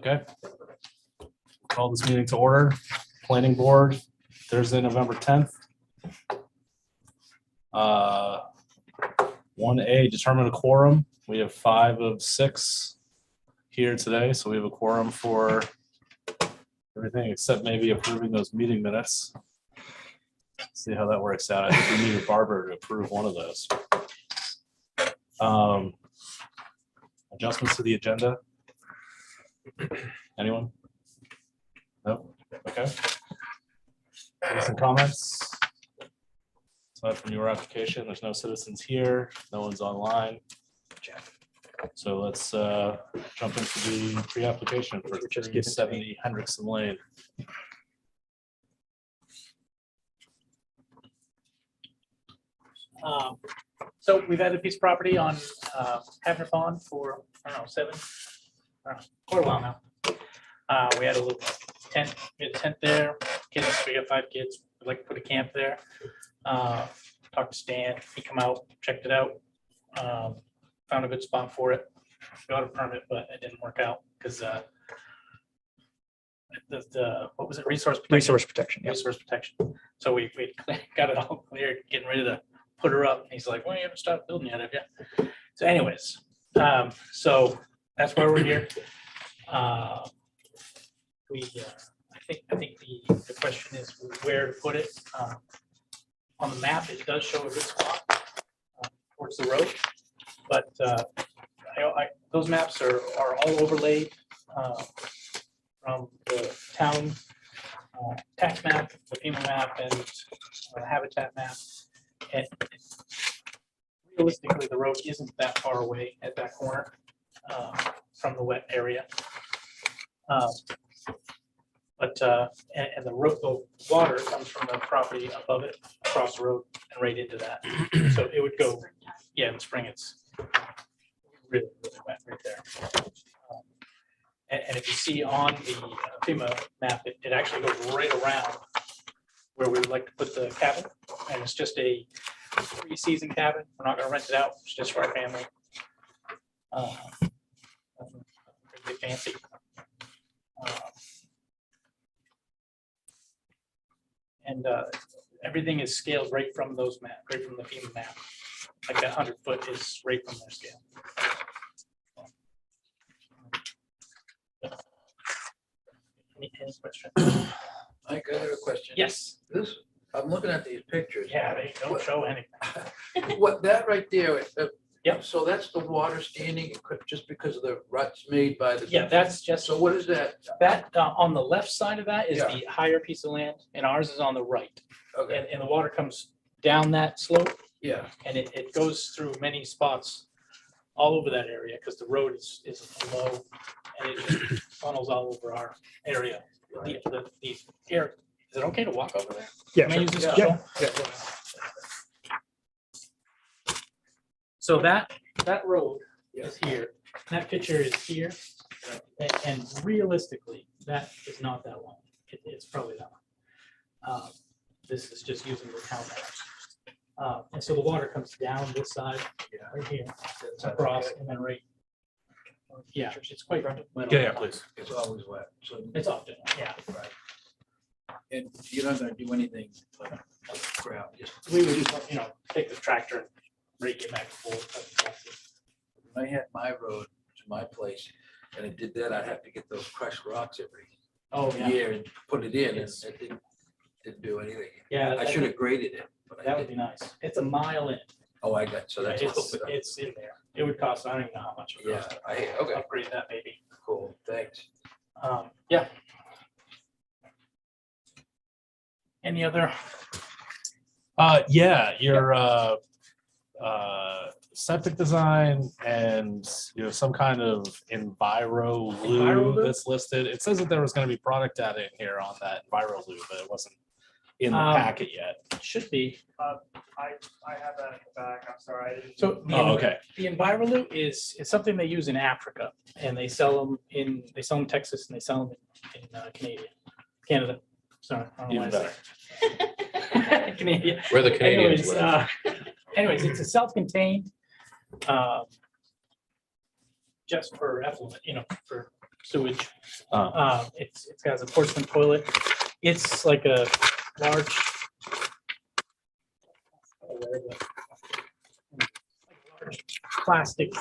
Okay. Call this meeting to order. Planning Board, Thursday, November 10th. 1A, determine a quorum. We have 5 of 6 here today, so we have a quorum for everything except maybe approving those meeting minutes. See how that works out. I think we need Barbara to approve one of those. Adjustments to the agenda? Anyone? No? Okay. Citizen comments? Aside from your application, there's no citizens here, no one's online. So let's jump into the pre-application for 370 Hendrickson Lane. So we've had a piece of property on Havner Pond for, I don't know, quite a while now. We had a little tent, we had a tent there, kids, we got 5 kids, we'd like to put a camp there. Talked to Stan, he come out, checked it out, found a good spot for it. Got a permit, but it didn't work out because what was it, resource protection? Resource protection. So we got it all cleared, getting ready to put her up. And he's like, well, you haven't started building yet, have you? So anyways, so that's why we're here. I think the question is where to put it. On the map, it does show a good spot towards the road, but those maps are all overlaid from the town tax map, the FEMA map, and habitat map. And realistically, the road isn't that far away at that corner from the wet area. And the road, the water comes from the property above it, across the road, and right into that. So it would go, yeah, in spring it's really, really wet right there. And if you see on the FEMA map, it actually goes right around where we would like to put the cabin, and it's just a 3-season cabin. We're not going to rent it out. It's just for our family. Nothing really fancy. And everything is scaled right from those map, right from the FEMA map. Like that 100-foot is right from their scale. Any questions? Mike, I have a question. Yes. This, I'm looking at these pictures. Yeah, they don't show anything. What, that right there, Yep. so that's the water standing just because of the ruts made by the. Yeah, that's just So what is that? that on the left side of that is Yeah. the higher piece of land, and ours is on the right. Okay, And the water comes down that slope, yeah, and it goes through many spots all over that area because the road is low, and it just funnels all over our area. The air, is it okay to walk over there? Yeah, Can I use this Yeah. shuttle? So that road is here, that picture is here, and realistically, that is not that long. It's probably that long. This is just using the town map. And so the water comes down this side, right here, across, and then right. Yeah, it's quite. Yeah, please. it's always wet, so. It's often, yeah. Right. And you're not gonna do anything like ground, just. We would just, take the tractor and rake it back and forth. When I had my road to my place, and I did that, I'd have to get those crushed rocks every Oh, yeah. year and put it in, and It's- it didn't do anything. Yeah, I should have graded it, but I that would didn't. be nice. It's a mile in. Oh, I got, so that's. a little bit of- It's in there. It would cost, I don't even know how much it would Yeah, cost. okay, Upgrade that baby. cool, thanks. Yeah. Any other? Yeah, your septic design and some kind of Enviro Enviro lube that's listed. It says that there was going to be product data in here on that Enviro lube, but it wasn't in the packet yet. Should be. I have that in the back, I'm sorry. I didn't- So Oh, okay. the Envirolute is something they use in Africa, and they sell them in Texas, and they sell them in Canada. Sorry. I don't know why I Even said Canadian. Where the Canadians Anyways, live. anyways, it's a self-contained, just for effluent, for sewage. Uh, It's got a porcelain toilet. It's like a large plastic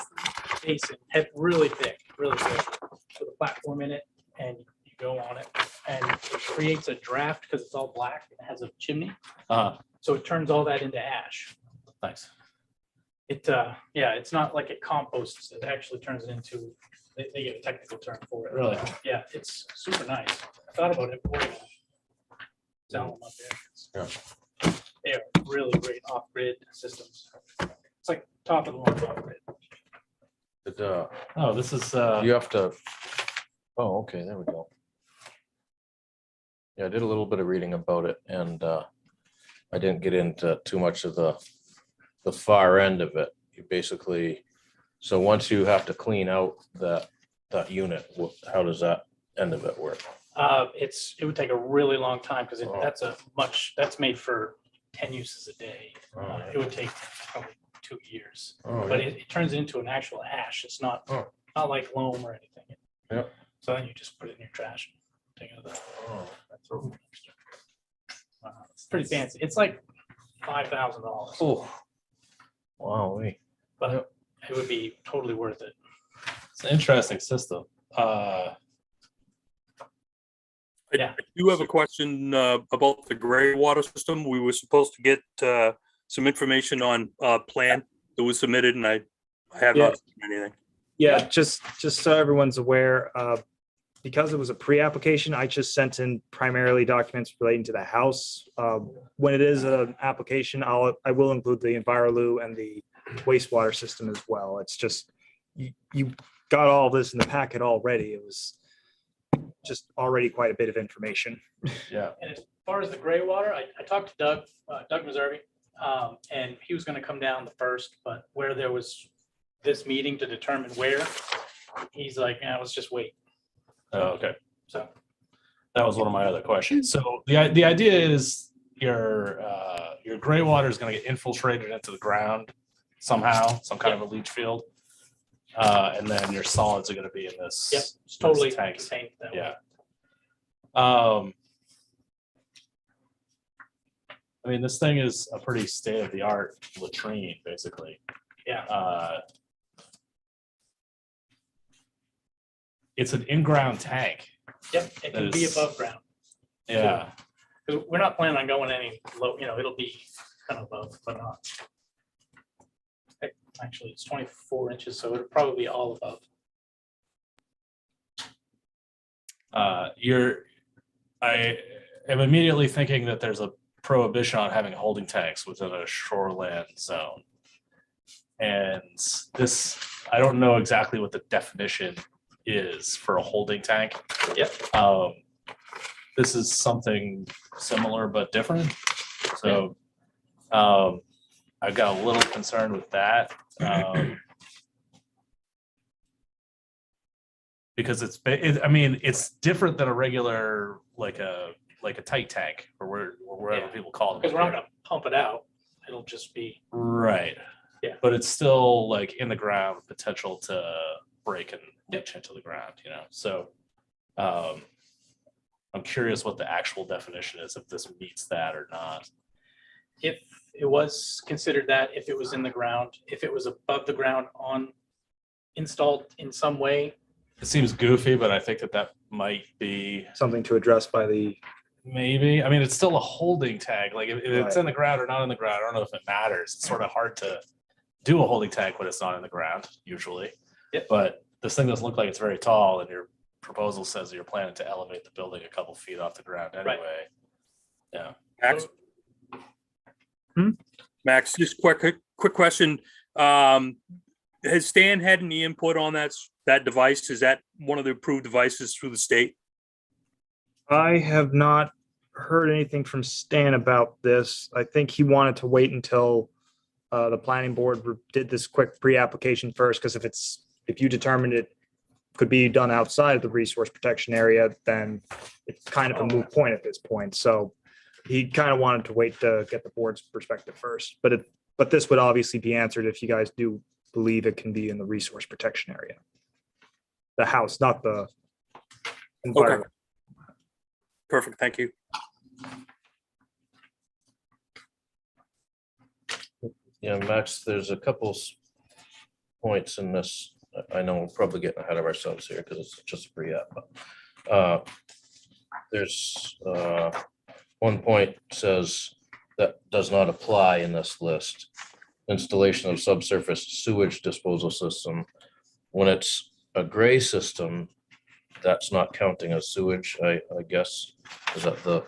basin, really thick, with a platform in it, and you go on it, and it creates a draft because it's all black. It has a chimney, so it turns all that into ash. Thanks. Yeah, it's not like it composts. It actually turns it into. They get a technical term for it. Really? Yeah, it's super nice. I thought about importing them. Selling them up there. Yeah. They are really great off-grid systems. It's like top of the line off-grid. Oh, this is, You have to, oh, okay, there we go. Yeah, I did a little bit of reading about it and I didn't get into too much of the far end of it. You basically, so once you have to clean out that unit, how does that end of it work? It would take a really long time because Oh. that's made for 10 uses a day. Oh, It would take probably 2 years, Oh, but yeah. it turns into an actual ash. It's not, Oh. not like loam or anything. Yep. So then you just put it in your trash. And take it to the Oh, throw it. It's pretty fancy. It's like $5,000, Oh. Wow, wait. but it would be totally worth it. it's an interesting system. Yeah. I do have a question about the gray water system. We were supposed to get some information on a plan that was submitted and I have not seen anything. Yeah, just so everyone's aware, because it was a pre-application, I just sent in primarily documents relating to the house. When it is an application, I will include the Envirolu and the wastewater system as well. It's just, you got all this in the packet already. It was just already quite a bit of information. Yeah. And as far as the gray water, I talked to Doug Meserve, and he was gonna come down the first, but where there was this meeting to determine where, he's like, yeah, let's just wait. Oh, okay. So, That was one of my other questions. So the idea is your gray water is going to get infiltrated into the ground somehow, some kind of a leach field. And then your solids are going to be in this. yep, it's totally this tank. contained that way. Yeah. I mean, this thing is a pretty state-of-the-art latrine, basically. Yeah, It's an in-ground tank. yep, it can be is- above ground. Yeah. 'Cause we're not planning on going any low, it'll be kind of above, but not. Actually, it's 24 inches, so it'll probably be all above. I am immediately thinking that there's a prohibition on having holding tanks within a shoreland zone. And this, I don't know exactly what the definition is for a holding tank. Yep. This is something similar but different. So I've got a little concern with that. Because I mean, it's different than a regular, like a tight tank or wherever Yeah. people call them. Because we're not gonna pump it out. It'll just be, Right. Yeah. But it's still like in the ground, with potential to break and leach into the ground, So I'm curious what the actual definition is, if this meets that or not. if it was considered that, if it was in the ground, if it was above the ground installed in some way. It seems goofy, but I think that might be Something to address by the, maybe. I mean, it's still a holding tank. Like if it's Right. in the ground or not in the ground, I don't know if it matters. It's sort of hard to do a holding tank when it's not in the ground usually. Yep. But this thing doesn't look like it's very tall, and your proposal says that you're planning to elevate the building a couple feet off the ground Right. anyway. Yeah. Max? Hmm? Max, just quick question. Has Stan had any input on that device? Is that one of the approved devices through the state? I have not heard anything from Stan about this. I think he wanted to wait until the planning board did this quick pre-application first, because if you determined it could be done outside of the resource protection area, then it's kind of a moot point at this point. So he kind of wanted to wait to get the board's perspective first. But this would obviously be answered if you guys do believe it can be in the resource protection area. The house, not the environment. Perfect, thank you. Yeah, Max, there's a couple points in this. I know we're probably getting ahead of ourselves here because it's just a pre-app. But there's one point says that does not apply in this list. Installation of subsurface sewage disposal system. When it's a gray system, that's not counting as sewage, I guess. Is that the?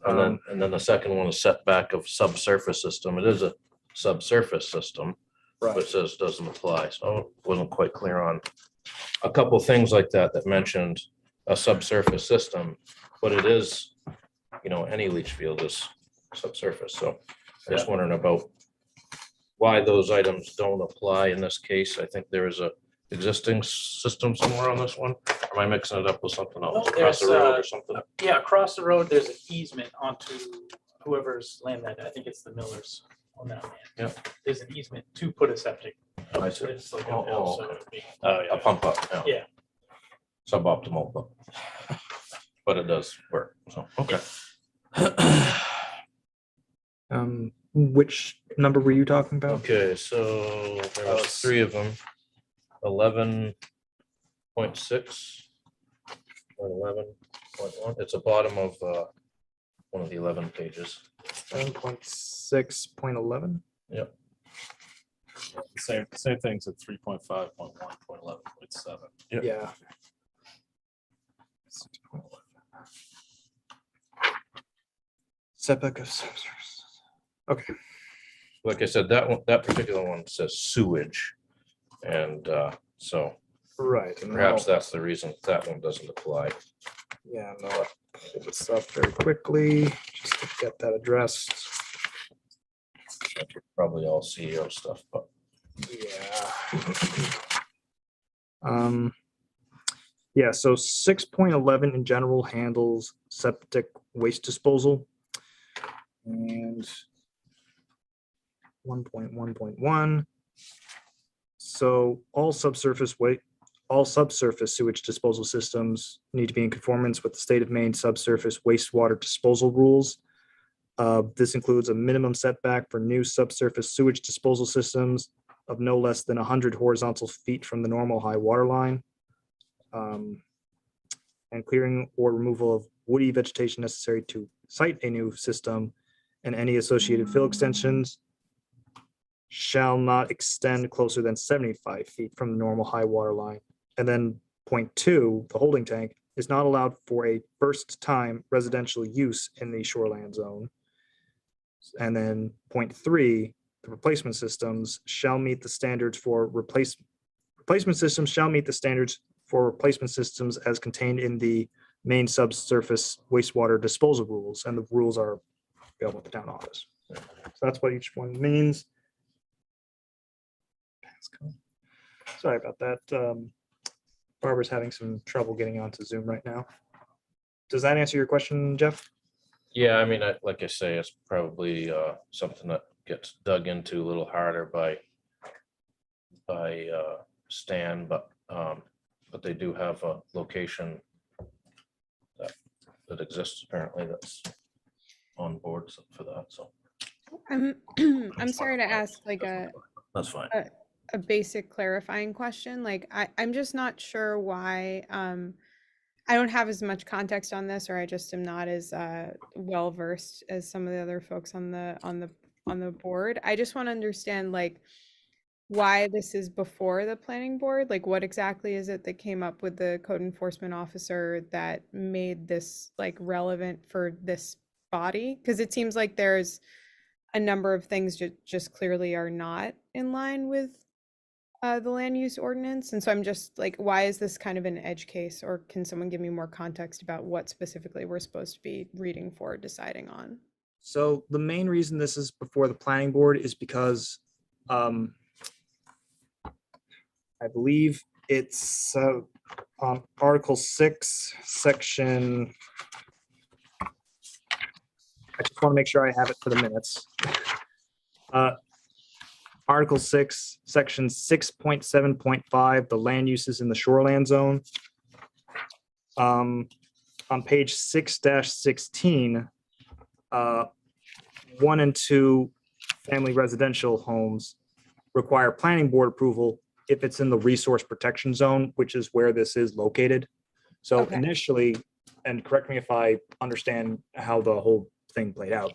And then the second one is setback of subsurface system. It is a subsurface system, but it says doesn't apply. So I wasn't quite clear on a couple things like that that mentioned a subsurface system, but it is, any leach field is subsurface. So I just wondering about why those items don't apply in this case. I think there is a existing system somewhere on this one. Am I mixing it up with something else? No, Across the there's, road or something? Yeah, across the road, there's an easement onto whoever's land that, I think it's the Millers on that land. Yeah. There's an easement to put a septic. I see. It's like Oh, uphill, oh, so okay. it'd be- A pump up, Yeah. Suboptimal, but it does work, so, okay. Which number were you talking about? Okay, so there was 3 of them. 11.6 or 11.1. It's the bottom of one of the 11 pages. 7.6.11. Same things at 3.5.1.11.7. Yep. Yeah. 6.11. Setback of subsurface. Okay. Like I said, that particular one says sewage. And so Right. and perhaps I'll- that's the reason that one doesn't apply. Yeah, no, I'll pull this up very quickly, just to get that addressed. Probably all CEO stuff, but Yeah. Yeah, so 6.11 in general handles septic waste disposal. And 1.1.1. So all subsurface sewage disposal systems need to be in conformance with the state of Maine subsurface wastewater disposal rules. This includes a minimum setback for new subsurface sewage disposal systems of no less than 100 horizontal feet from the normal high water line. And clearing or removal of woody vegetation necessary to site a new system and any associated fill extensions shall not extend closer than 75 feet from the normal high water line. And then 0.2, the holding tank is not allowed for a first-time residential use in the shoreland zone. And then 0.3, the replacement systems shall meet the standards for replacement systems shall meet the standards for replacement systems as contained in the main subsurface wastewater disposal rules, and the rules are available at the town office. So that's what each one means. Sorry about that. Barbara's having some trouble getting onto Zoom right now. Does that answer your question, Jeff? yeah, I mean, like I say, it's probably something that gets dug into a little harder by Stan, but they do have a location that exists apparently that's on board for that, so I'm sorry to ask like that's fine. a basic clarifying question. Like I'm just not sure why I don't have as much context on this, or I just am not as well versed as some of the other folks on the board. I just want to understand like why this is before the planning board. Like what exactly is it that came up with the code enforcement officer that made this like relevant for this body? Because it seems like there's a number of things just clearly are not in line with the land use ordinance. And so I'm just like, why is this kind of an edge case? Or can someone give me more context about what specifically we're supposed to be reading for, deciding on? So the main reason this is before the planning board is because I believe it's on Article 6, Section. I just want to make sure I have it for the minutes. Article 6, Section 6.7.5, the land uses in the shoreland zone. On page 6-16, 1 and 2 family residential homes require planning board approval if it's in the resource protection zone, which is where this is located. So Okay. initially, and correct me if I understand how the whole thing played out,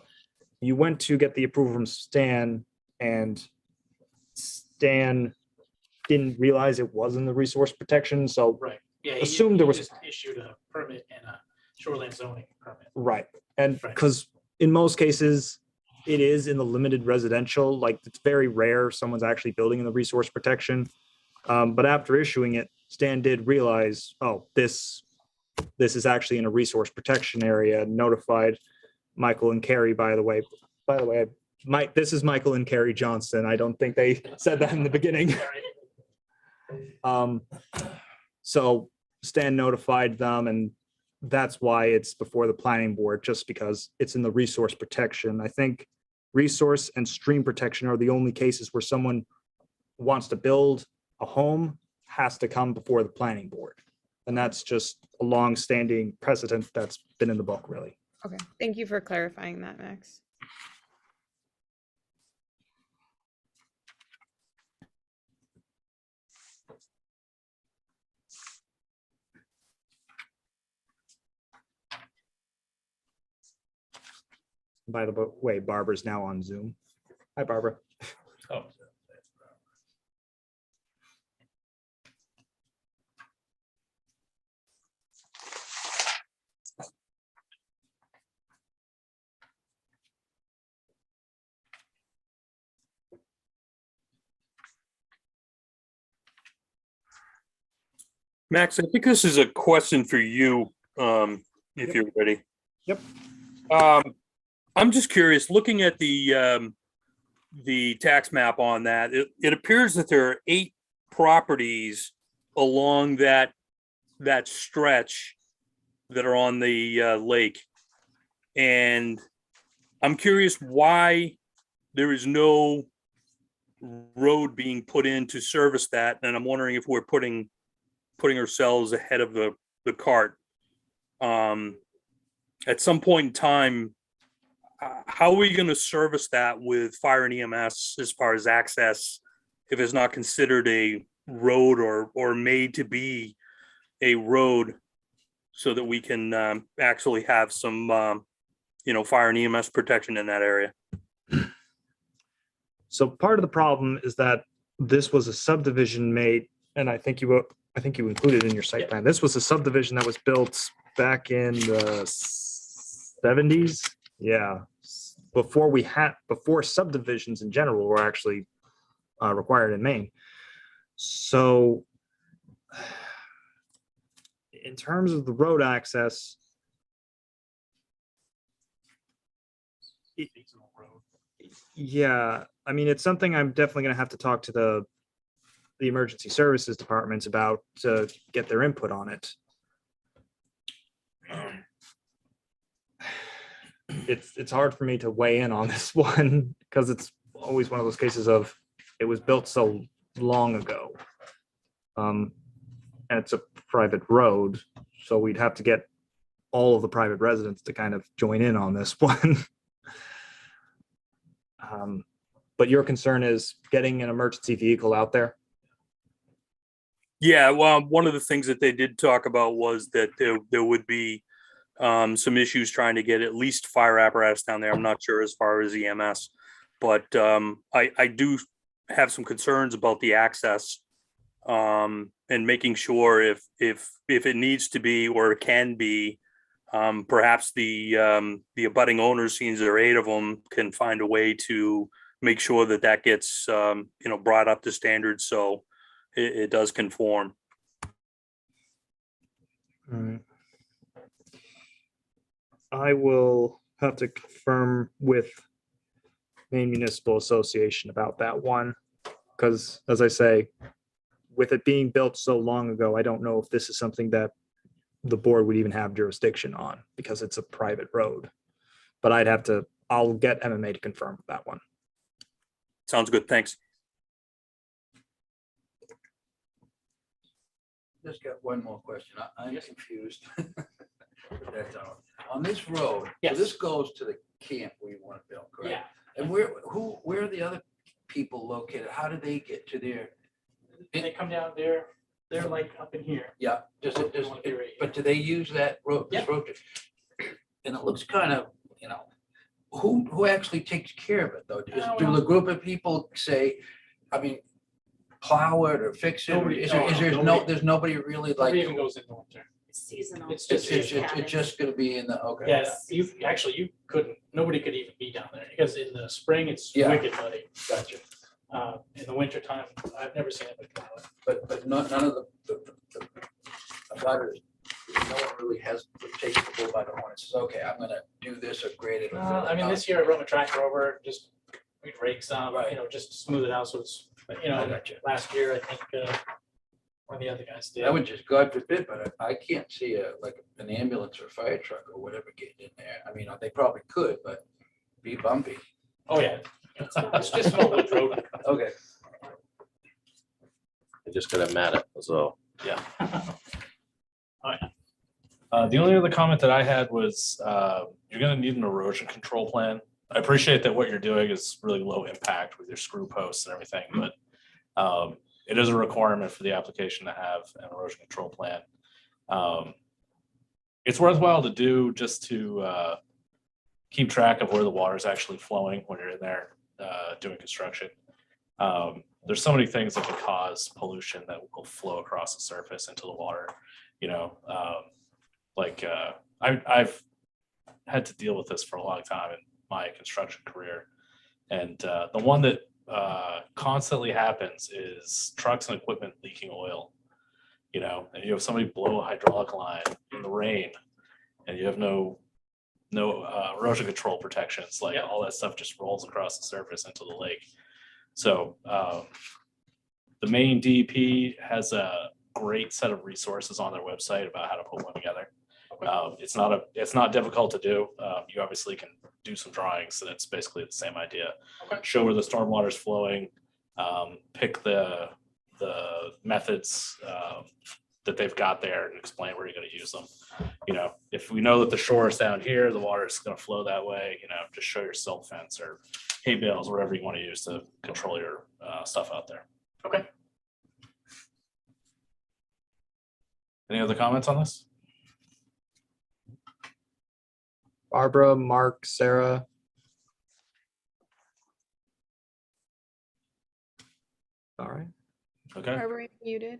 you went to get the approval from Stan, and Stan didn't realize it was in the resource protection, so, Right. Yeah. Assumed there was- just issued a permit and a shoreline zoning permit. right. And Right. because in most cases, it is in the limited residential, like it's very rare someone's actually building in the resource protection. But after issuing it, Stan did realize, oh, this is actually in a resource protection area, notified Michael and Carrie, by the way, Mike, this is Michael and Carrie Johnston. I don't think they said that in the beginning. So Stan notified them, and that's why it's before the planning board, just because it's in the resource protection. I think resource and stream protection are the only cases where someone wants to build a home has to come before the planning board. And that's just a long-standing precedent that's been in the book, really. Okay, thank you for clarifying that, Max. By the way, Barbara's now on Zoom. Hi, Barbara. Oh, Max, I think this is a question for you, if you're ready. Yep. I'm just curious, looking at the tax map on that, it appears that there are 8 properties along that stretch that are on the lake. And I'm curious why there is no road being put in to service that. And I'm wondering if we're putting ourselves ahead of the cart. At some point in time, how are we going to service that with fire and EMS as far as access if it's not considered a road or made to be a road, so that we can actually have some fire and EMS protection in that area? So part of the problem is that this was a subdivision made, and I think you included in your site plan. This was a subdivision that was built back in the 70s. Yeah, before subdivisions in general were actually required in Maine. So in terms of the road access, yeah, I mean, it's something I'm definitely going to have to talk to the emergency services departments about to get their input on it. It's hard for me to weigh in on this one because it's always one of those cases of it was built so long ago. And it's a private road, so we'd have to get all of the private residents to kind of join in on this one. But your concern is getting an emergency vehicle out there? Yeah, well, one of the things that they did talk about was that there would be some issues trying to get at least fire apparatus down there. I'm not sure as far as EMS, but I do have some concerns about the access, and making sure if it needs to be or it can be, perhaps the abutting owners, since there are 8 of them, can find a way to make sure that gets brought up to standards, so it does conform. All right. I will have to confirm with Maine Municipal Association about that one, because as I say, with it being built so long ago, I don't know if this is something that the board would even have jurisdiction on because it's a private road. But I'll get MMA to confirm that one. Sounds good. Thanks. just got one more question. I'm confused. That's all. On this road, so Yes. this goes to the camp we want to build, correct? Yeah, And where are the other people located? How do they get to their, they come down there, they're like up in here. yeah, just, They wanna be right here. but do they use that road, this Yeah. road? And it looks kind of, who actually takes care of it though? Do the group of people say, I mean, plow it or fix it? Nobody- Is there, nobody- there's nobody really Nobody even like, goes in the winter. It's seasonal. It's it's just, it's just gonna be in the, okay. yeah, you couldn't, nobody could even be down there, because in the spring, it's Yeah. wicked muddy. Gotcha. In the winter time, I've never seen it plow it. But none of the abutters, no one really has, takes the bull by the horn and says, okay, I'm gonna do this or grade it. or fill I it mean, out. this year I run a tractor over, just we'd rake some, Right. just to smooth it out, so it's, I gotcha. last year, I think, one of the other guys did. That would just, God forbid, but I can't see like an ambulance or fire truck or whatever getting in there. I mean, they probably could, but be bumpy. Oh, yeah. It's just an old woods road. Okay. I just got mad at, so. Yeah. Oh, yeah. The only other comment that I had was, you're gonna need an erosion control plan. I appreciate that what you're doing is really low impact with your screw posts and everything, but it is a requirement for the application to have an erosion control plan. It's worthwhile to do just to keep track of where the water is actually flowing when you're in there doing construction. There's so many things that can cause pollution that will flow across the surface into the water, I've had to deal with this for a long time in my construction career. And the one that constantly happens is trucks and equipment leaking oil, and you have somebody blow a hydraulic line in the rain and you have no erosion control protections, like all that stuff just rolls across the surface into the lake. So the Maine DEP has a great set of resources on their website about how to put one together. It's not difficult to do. You obviously can do some drawings, and it's basically the same idea. Okay. Show where the stormwater is flowing, pick the methods that they've got there, and explain where you're going to use them. If we know that the shore is down here, the water is going to flow that way. Just show your silt fence or hay bales, whatever you want to use to control your stuff out there. Okay. Any other comments on this? Barbara, Mark, Sarah. All right. Okay. Are we muted?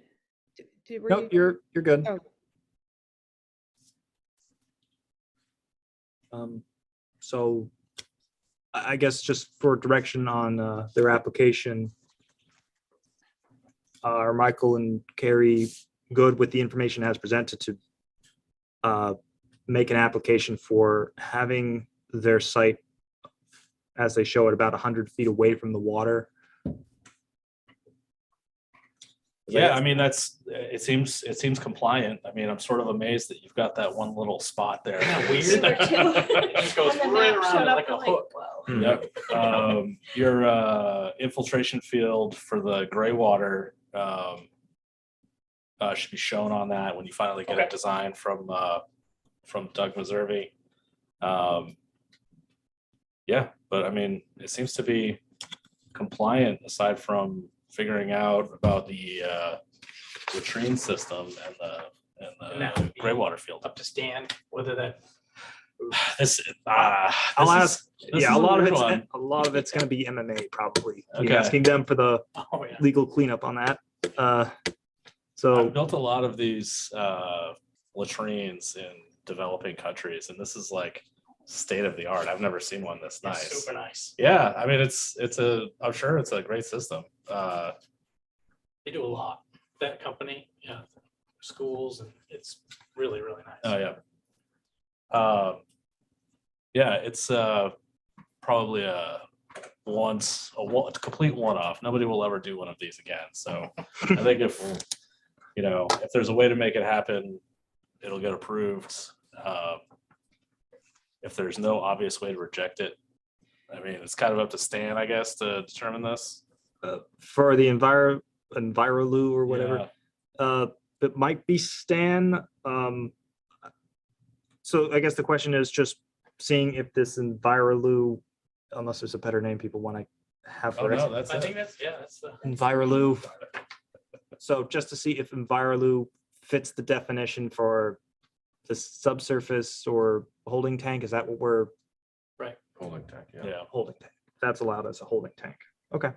Were Nope, you- you're good. Oh. So I guess just for direction on their application, are Michael and Carrie good with the information as presented to make an application for having their site as they show it about 100 feet away from the water? Yeah, I mean, it seems compliant. I mean, I'm sort of amazed that you've got that one little spot there. Isn't that weird? It just goes When the right map around showed it up, like a I'm like, hook. whoa. Yep. Your infiltration field for the gray water should be shown on that when you finally get Okay. a design from Doug Meservey. Yeah, but I mean, it seems to be compliant aside from figuring out about the latrine system and that the would be gray water field. Up to Stan, whether that. I'll ask. Yeah, a lot of it's one. going to be MMA probably. Okay. Asking them for the Oh, yeah. legal cleanup on that. So I've built a lot of these latrines in developing countries, and this is like state of the art. I've never seen one this It's nice. super nice. Yeah, I mean, I'm sure it's a great system. They do a lot. That company, yeah, schools, and it's really, really nice. Oh yeah. Yeah, it's probably a complete one-off. Nobody will ever do one of these again. So I think if there's a way to make it happen, it'll get approved. If there's no obvious way to reject it, I mean, it's kind of up to Stan, I guess, to determine this. for the Envirolu or whatever, that might be Stan. So I guess the question is just seeing if this Envirolu, unless there's a better name people want to have Oh, for no, it. that's I think it. that's the. Envirolu. So just to see if Envirolu fits the definition for the subsurface or holding tank, is that what we're Holding tank, yeah. Yeah. holding tank? That's allowed as a holding tank. Okay.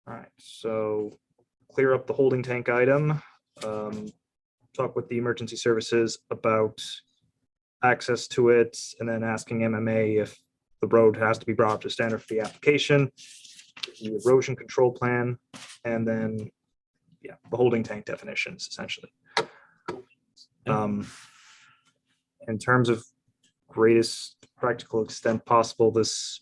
All right, so clear up the holding tank item. Talk with the emergency services about access to it, and then asking MMA if the road has to be brought up to standard for the application, the erosion control plan, and then, yeah, the holding tank definitions essentially. In terms of greatest practical extent possible, this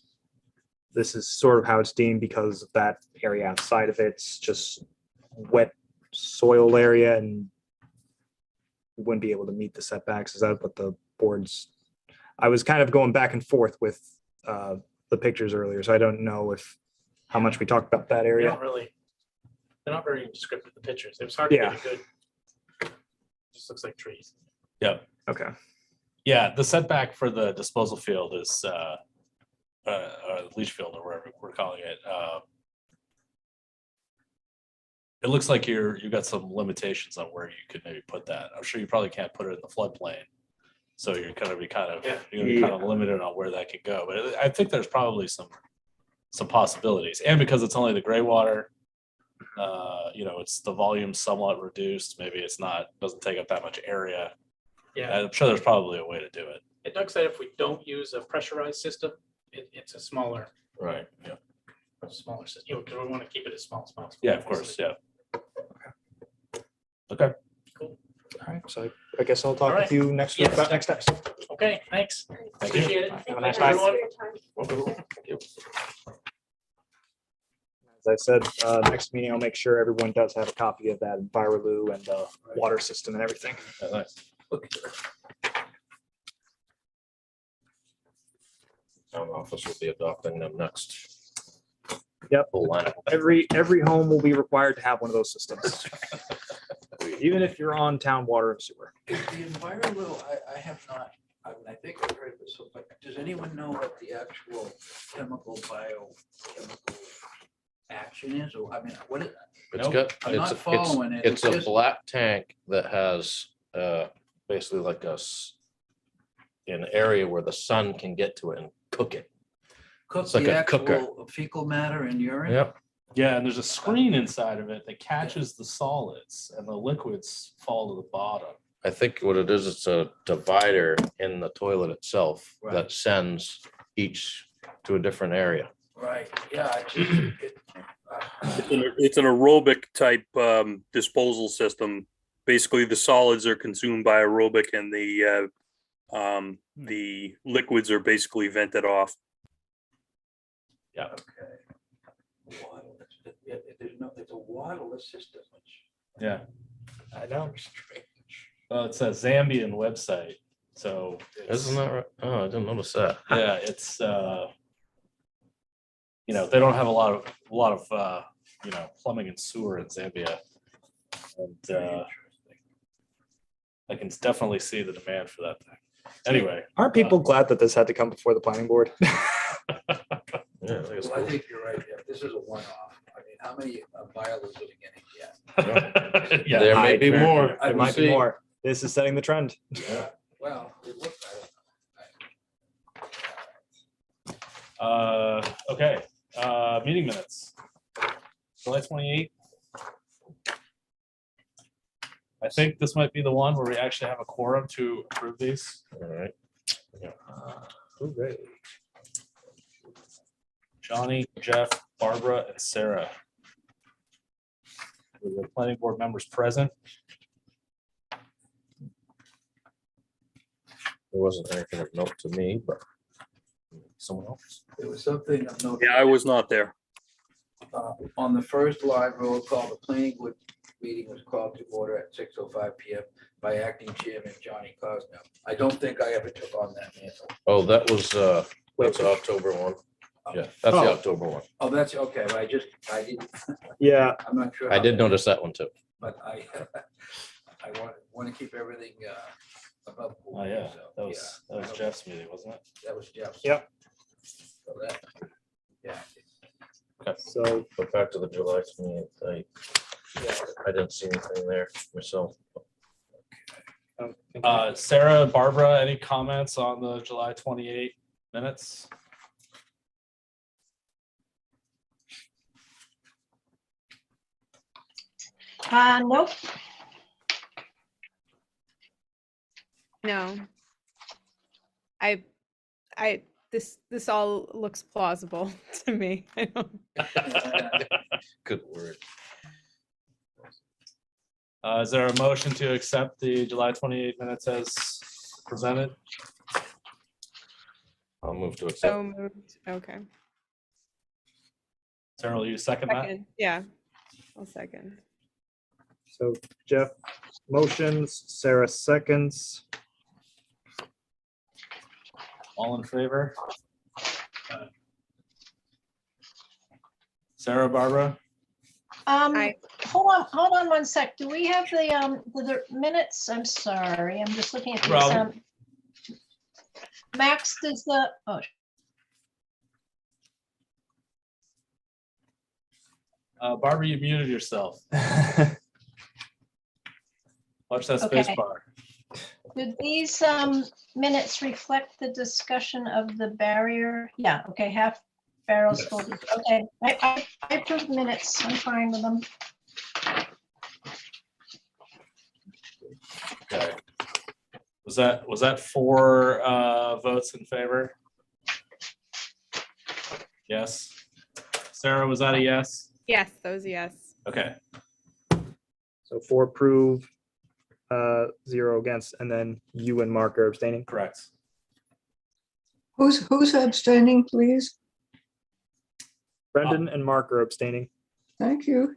is sort of how it's deemed because of that area outside of it's just wet soil area, and we wouldn't be able to meet the setbacks. Is that what the boards? I was kind of going back and forth with the pictures earlier, so I don't know if how much we talked about that They area. don't really, they're not very descriptive, the pictures. It was hard to get a good. Just looks like trees. Okay. Yeah, the setback for the disposal field is, leach field or whatever we're calling it. It looks like you've got some limitations on where you could maybe put that. I'm sure you probably can't put it in the floodplain. So you're gonna be kind of, Yeah. you're gonna be kind of limited on where that can go. But I think there's probably some possibilities. And because it's only the gray water, it's the volume somewhat reduced. Maybe it's not, doesn't take up that much area. Yeah, I'm sure there's probably a way to do it. and Doug said if we don't use a pressurized system, it's a smaller Right. Yeah. system, because we want to keep it as small as possible. Yeah, of course. Yeah. Okay. Cool. All right, so I guess I'll talk All with you next week Yes. about next steps. Okay, thanks. Thank you. Appreciate it. Have a nice Thanks, night. everyone. As I said, next meeting, I'll make sure everyone does have a copy of that Envirolu and the water system and everything. Yeah, nice. Town office will be adopting them next. Yep. Full line. Every home will be required to have one of those systems. Even if you're on town water and sewer. Is the environmental, I have not, I mean, I think I've heard this, but does anyone know what the actual biochemical action is? Or, I mean, what is? It's Nope. got, I'm not it's following it. it's a just- black tank that has basically like an area where the sun can get to it and cook it. Cook it's like the a cooker. actual fecal matter and urine? Yep. Yeah, and there's a screen inside of it that catches the solids and the liquids fall to the bottom. I think what it is, it's a divider in the toilet itself Right. that sends each to a different area. Right, yeah. It's an aerobic type disposal system. Basically, the solids are consumed by aerobic and the liquids are basically vented off. Okay. There's no, it's a waterless system, which Yeah. I know. strange. Well, it's a Zambian website. So it's- Isn't that right? Oh, I didn't notice that. yeah, it's they don't have a lot of plumbing and sewer in Zambia. And I can definitely see the demand for that thing. Anyway, Aren't people glad that this had to come before the planning board? Yeah, I think it's Well, I cool. think you're right, yeah, this is a one-off. I mean, how many violets are we getting yet? yeah, There may be more. There We'll might be see. more. This is setting the trend. Yeah, well, it looks, Okay, meeting minutes. July 28th. I think this might be the one where we actually have a quorum to approve these. All right. Hooray. Johnny, Jeff, Barbara, and Sarah. With the planning board members present. There wasn't anything of note to me, but someone else. there was something of note. Yeah, I was not there. On the first live roll call, the planning board meeting was called to order at 6:05 PM by acting chairman Johnny Cosnell. I don't think I ever took on that mantle. Oh, that's October one. Yeah, that's the Oh. October one. Oh, that's okay, but I didn't, Yeah, I'm not sure. I how did that- notice that one too. but I, I want to keep everything above Oh, board. yeah, so, that was Jeff's meeting, wasn't it? That was Jeff's. Yep. So that, yeah. So Go back to the July 28th. I didn't see anything there myself. Sarah, Barbara, any comments on the July 28 minutes? Nope. No. This all looks plausible to me. I don't. Good word. Is there a motion to accept the July 28 minutes as presented? I'll move to accept. So moved. Okay. Sarah, will you second that? Second. Yeah. I'll second. So Jeff motions, Sarah seconds. All in favor? Sarah, Barbara? Aye. Hold on 1 sec. Do we have the minutes? I'm sorry, I'm just looking at these. Problem. Max, does the, oh, Barbara, you muted yourself. Watch that space Okay. bar. did these minutes reflect the discussion of the barrier? Yeah, okay, half barrels Yes. full. Okay, I approve the minutes. I'm fine with them. Okay. Was that 4 votes in favor? Yes. Sarah, was that a yes? Yes, that was a yes. Okay. So 4 approve, 0 against, and then you and Mark are abstaining. Correct. Who's abstaining, please? Brendan and Mark are abstaining. Thank you.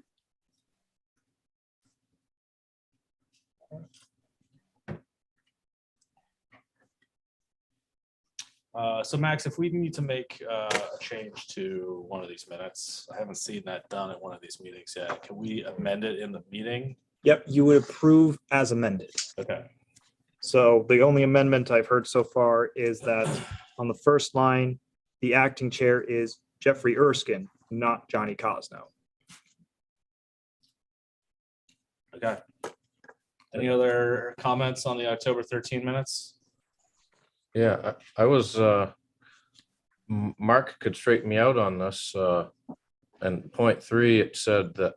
So Max, if we need to make a change to one of these minutes, I haven't seen that done at one of these meetings yet. Can we amend it in the meeting? Yep, you would approve as amended. Okay. So the only amendment I've heard so far is that on the first line, the acting chair is Jeffrey Erskine, not Johnny Cosno. Okay. Any other comments on the October 13 minutes? Yeah, I was, Mark could straighten me out on this. And point 3, it said that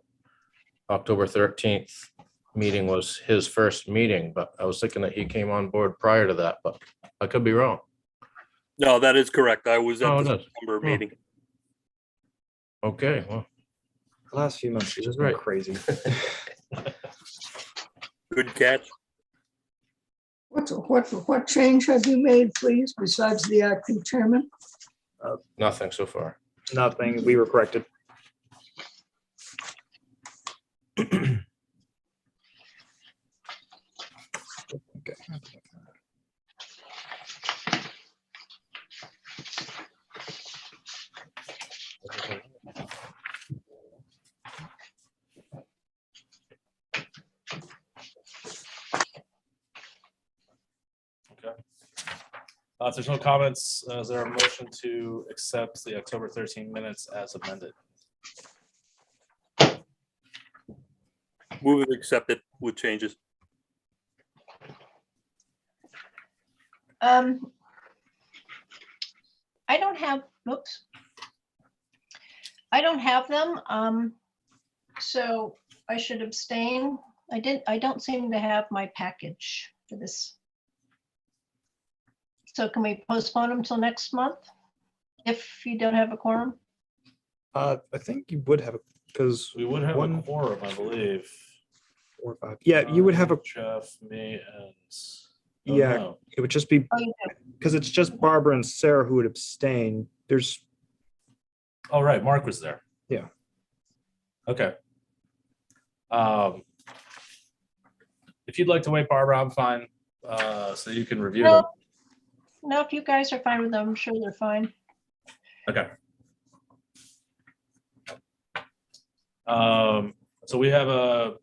October 13th meeting was his first meeting, but I was thinking that he came on board prior to that, but I could be wrong. No, that is correct. I was Oh, at the it is. September Hmm. meeting. Okay, well, The last few months, it's just Right. been crazy. Good catch. What change have you made, please, besides the acting chairman? nothing so far. Nothing, we were corrected. Okay. Okay. If there's no comments, is there a motion to accept the October 13 minutes as amended? Move it, accept it with changes. I don't have, oops. I don't have them, so I should abstain. I don't seem to have my package for this. So can we postpone them till next month? If you don't have a quorum? I think you would have, because We would have a One- quorum, I believe. 4 or 5. Yeah, you would have a, Jeff, me, and. oh, yeah, no. it would just be, Oh, you do. because it's just Barbara and Sarah who would abstain. There's, Oh, right, Mark was there. Yeah. Okay. If you'd like to wait, Barbara, I'm fine. So you can review them. No, if you guys are fine with them, I'm sure they're fine. Okay. So we have a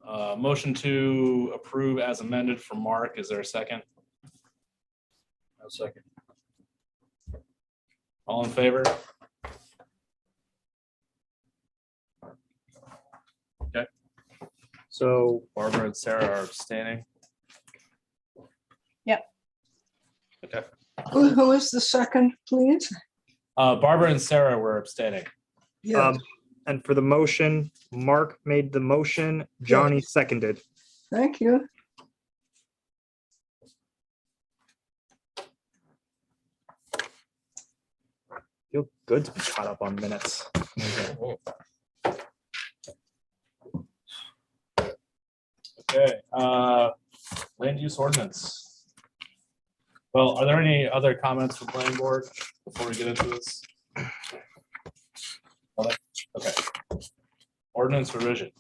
Motion to approve as amended from Mark. Is there a second? I'll second. All in favor? So Barbara and Sarah are abstaining. Yep. Okay. Who is the second, please? Barbara and Sarah were abstaining. Yes, and for the motion, Mark made the motion, Johnny seconded. thank you. Feel good to be caught up on minutes. Okay, land use ordinance. Well, are there any other comments from planning board before we get into this? Okay. Ordinance revision.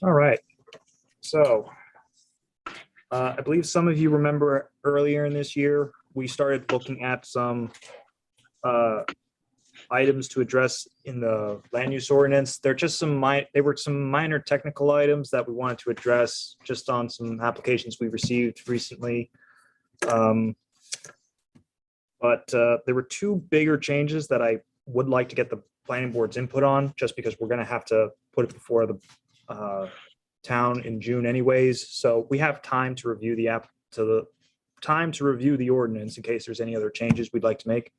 All right. So I believe some of you remember earlier in this year, we started looking at some items to address in the land use ordinance. They're just they were some minor technical items that we wanted to address just on some applications we received recently. But there were two bigger changes that I would like to get the planning board's input on, just because we're going to have to put it before the town in June anyways. So we have time to review the ordinance in case there's any other changes we'd like to make.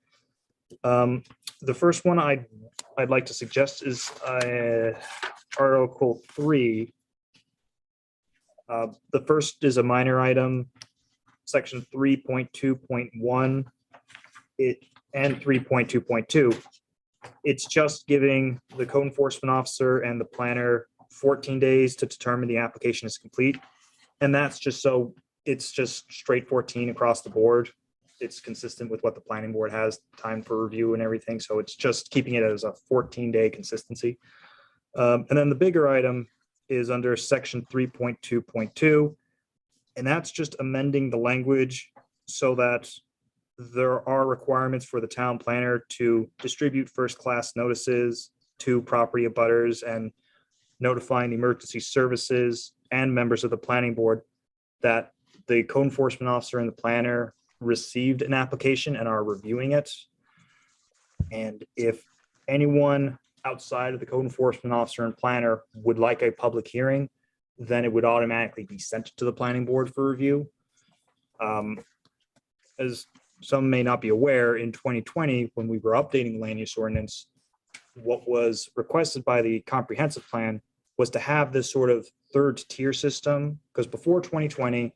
The first one I'd like to suggest is Article 3. The first is a minor item, section 3.2.1 and 3.2.2. It's just giving the code enforcement officer and the planner 14 days to determine the application is complete. And that's just so it's just straight 14 across the board. It's consistent with what the planning board has time for review and everything. So it's just keeping it as a 14-day consistency. And then the bigger item is under section 3.2.2. And that's just amending the language so that there are requirements for the town planner to distribute first-class notices to property abutters and notifying the emergency services and members of the planning board that the code enforcement officer and the planner received an application and are reviewing it. And if anyone outside of the code enforcement officer and planner would like a public hearing, then it would automatically be sent to the planning board for review. As some may not be aware, in 2020, when we were updating the land use ordinance, what was requested by the comprehensive plan was to have this sort of third tier system, because before 2020,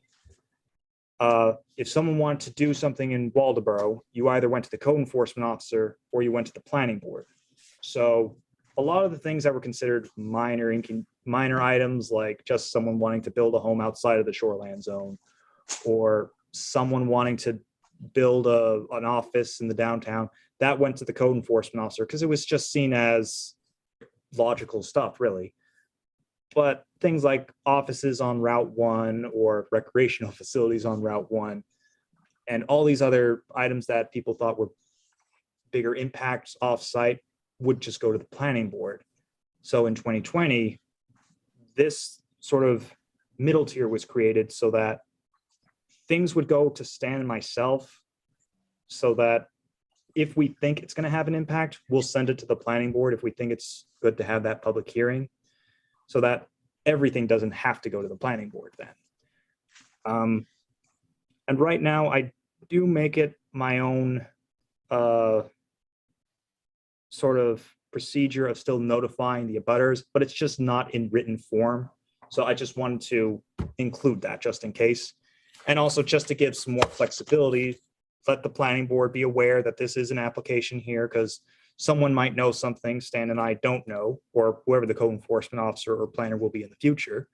if someone wanted to do something in Waldeboro, you either went to the code enforcement officer or you went to the planning board. So a lot of the things that were considered minor items, like just someone wanting to build a home outside of the shoreland zone, or someone wanting to build an office in the downtown, that went to the code enforcement officer because it was just seen as logical stuff, really. But things like offices on Route 1 or recreational facilities on Route 1 and all these other items that people thought were bigger impacts off-site would just go to the planning board. So in 2020, this sort of middle tier was created so that things would go to Stan and myself, so that if we think it's going to have an impact, we'll send it to the planning board if we think it's good to have that public hearing, so that everything doesn't have to go to the planning board then. And right now, I do make it my own sort of procedure of still notifying the abutters, but it's just not in written form. So I just wanted to include that just in case. And also just to give some more flexibility, let the planning board be aware that this is an application here, because someone might know something Stan and I don't know, or whoever the code enforcement officer or planner will be in the future.